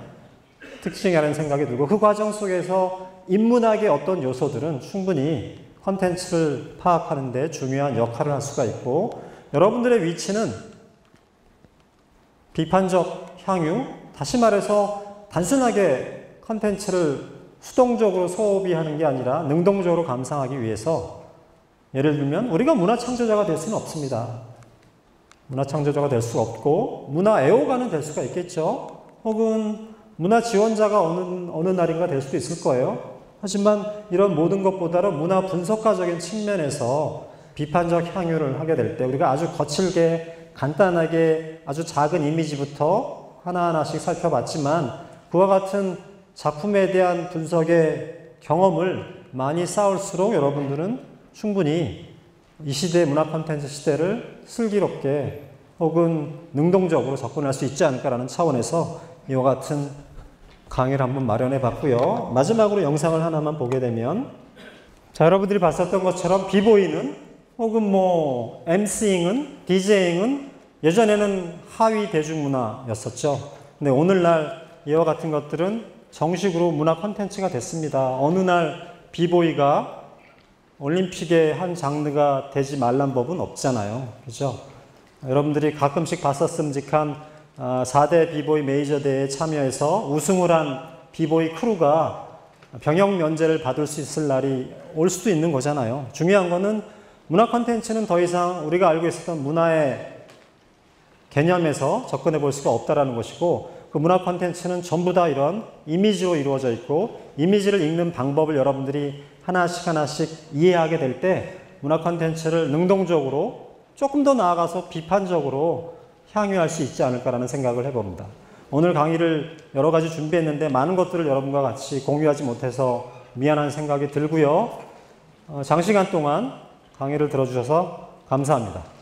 Speaker 1: 특징이라는 생각이 들고 그 과정 속에서 인문학의 어떤 요소들은 충분히 컨텐츠를 파악하는 데 중요한 역할을 할 수가 있고 여러분들의 위치는 비판적 향유, 다시 말해서 단순하게 컨텐츠를 수동적으로 소비하는 게 아니라 능동적으로 감상하기 위해서 예를 들면 우리가 문화 창조자가 될 수는 없습니다. 문화 창조자가 될 수 없고 문화 애호가는 될 수가 있겠죠. 혹은 문화 지원자가 어느 날인가 될 수도 있을 거예요. 하지만 이런 모든 것보다는 문화 분석가적인 측면에서 비판적 향유를 하게 될 때 우리가 아주 거칠게 간단하게 아주 작은 이미지부터 하나하나씩 살펴봤지만 그와 같은 작품에 대한 분석의 경험을 많이 쌓을수록 여러분들은 충분히 이 시대의 문화 콘텐츠 시대를 슬기롭게 혹은 능동적으로 접근할 수 있지 않을까라는 차원에서 이와 같은 강의를 한번 마련해 봤고요. 마지막으로 영상을 하나만 보게 되면 자, 여러분들이 봤었던 것처럼 비보이는 혹은 MC잉은 DJ잉은 예전에는 하위 대중문화였었죠. 근데 오늘날 이와 같은 것들은 정식으로 문화 콘텐츠가 됐습니다. 어느 날 비보이가 올림픽의 한 장르가 되지 말란 법은 없잖아요. 그죠? 여러분들이 가끔씩 봤었음직한 4대 비보이 메이저 대회에 참여해서 우승을 한 비보이 크루가 병역 면제를 받을 수 있을 날이 올 수도 있는 거잖아요. 중요한 거는 문화 콘텐츠는 더 이상 우리가 알고 있었던 문화의 개념에서 접근해 볼 수가 없다라는 것이고, 그 문화 콘텐츠는 전부 다 이런 이미지로 이루어져 있고, 이미지를 읽는 방법을 여러분들이 하나씩 이해하게 될 때 문화 콘텐츠를 능동적으로 조금 더 나아가서 비판적으로 향유할 수 있지 않을까라는 생각을 해봅니다. 오늘 강의를 여러 가지 준비했는데 많은 것들을 여러분과 같이 공유하지 못해서 미안한 생각이 들고요. 장시간 동안 강의를 들어주셔서 감사합니다.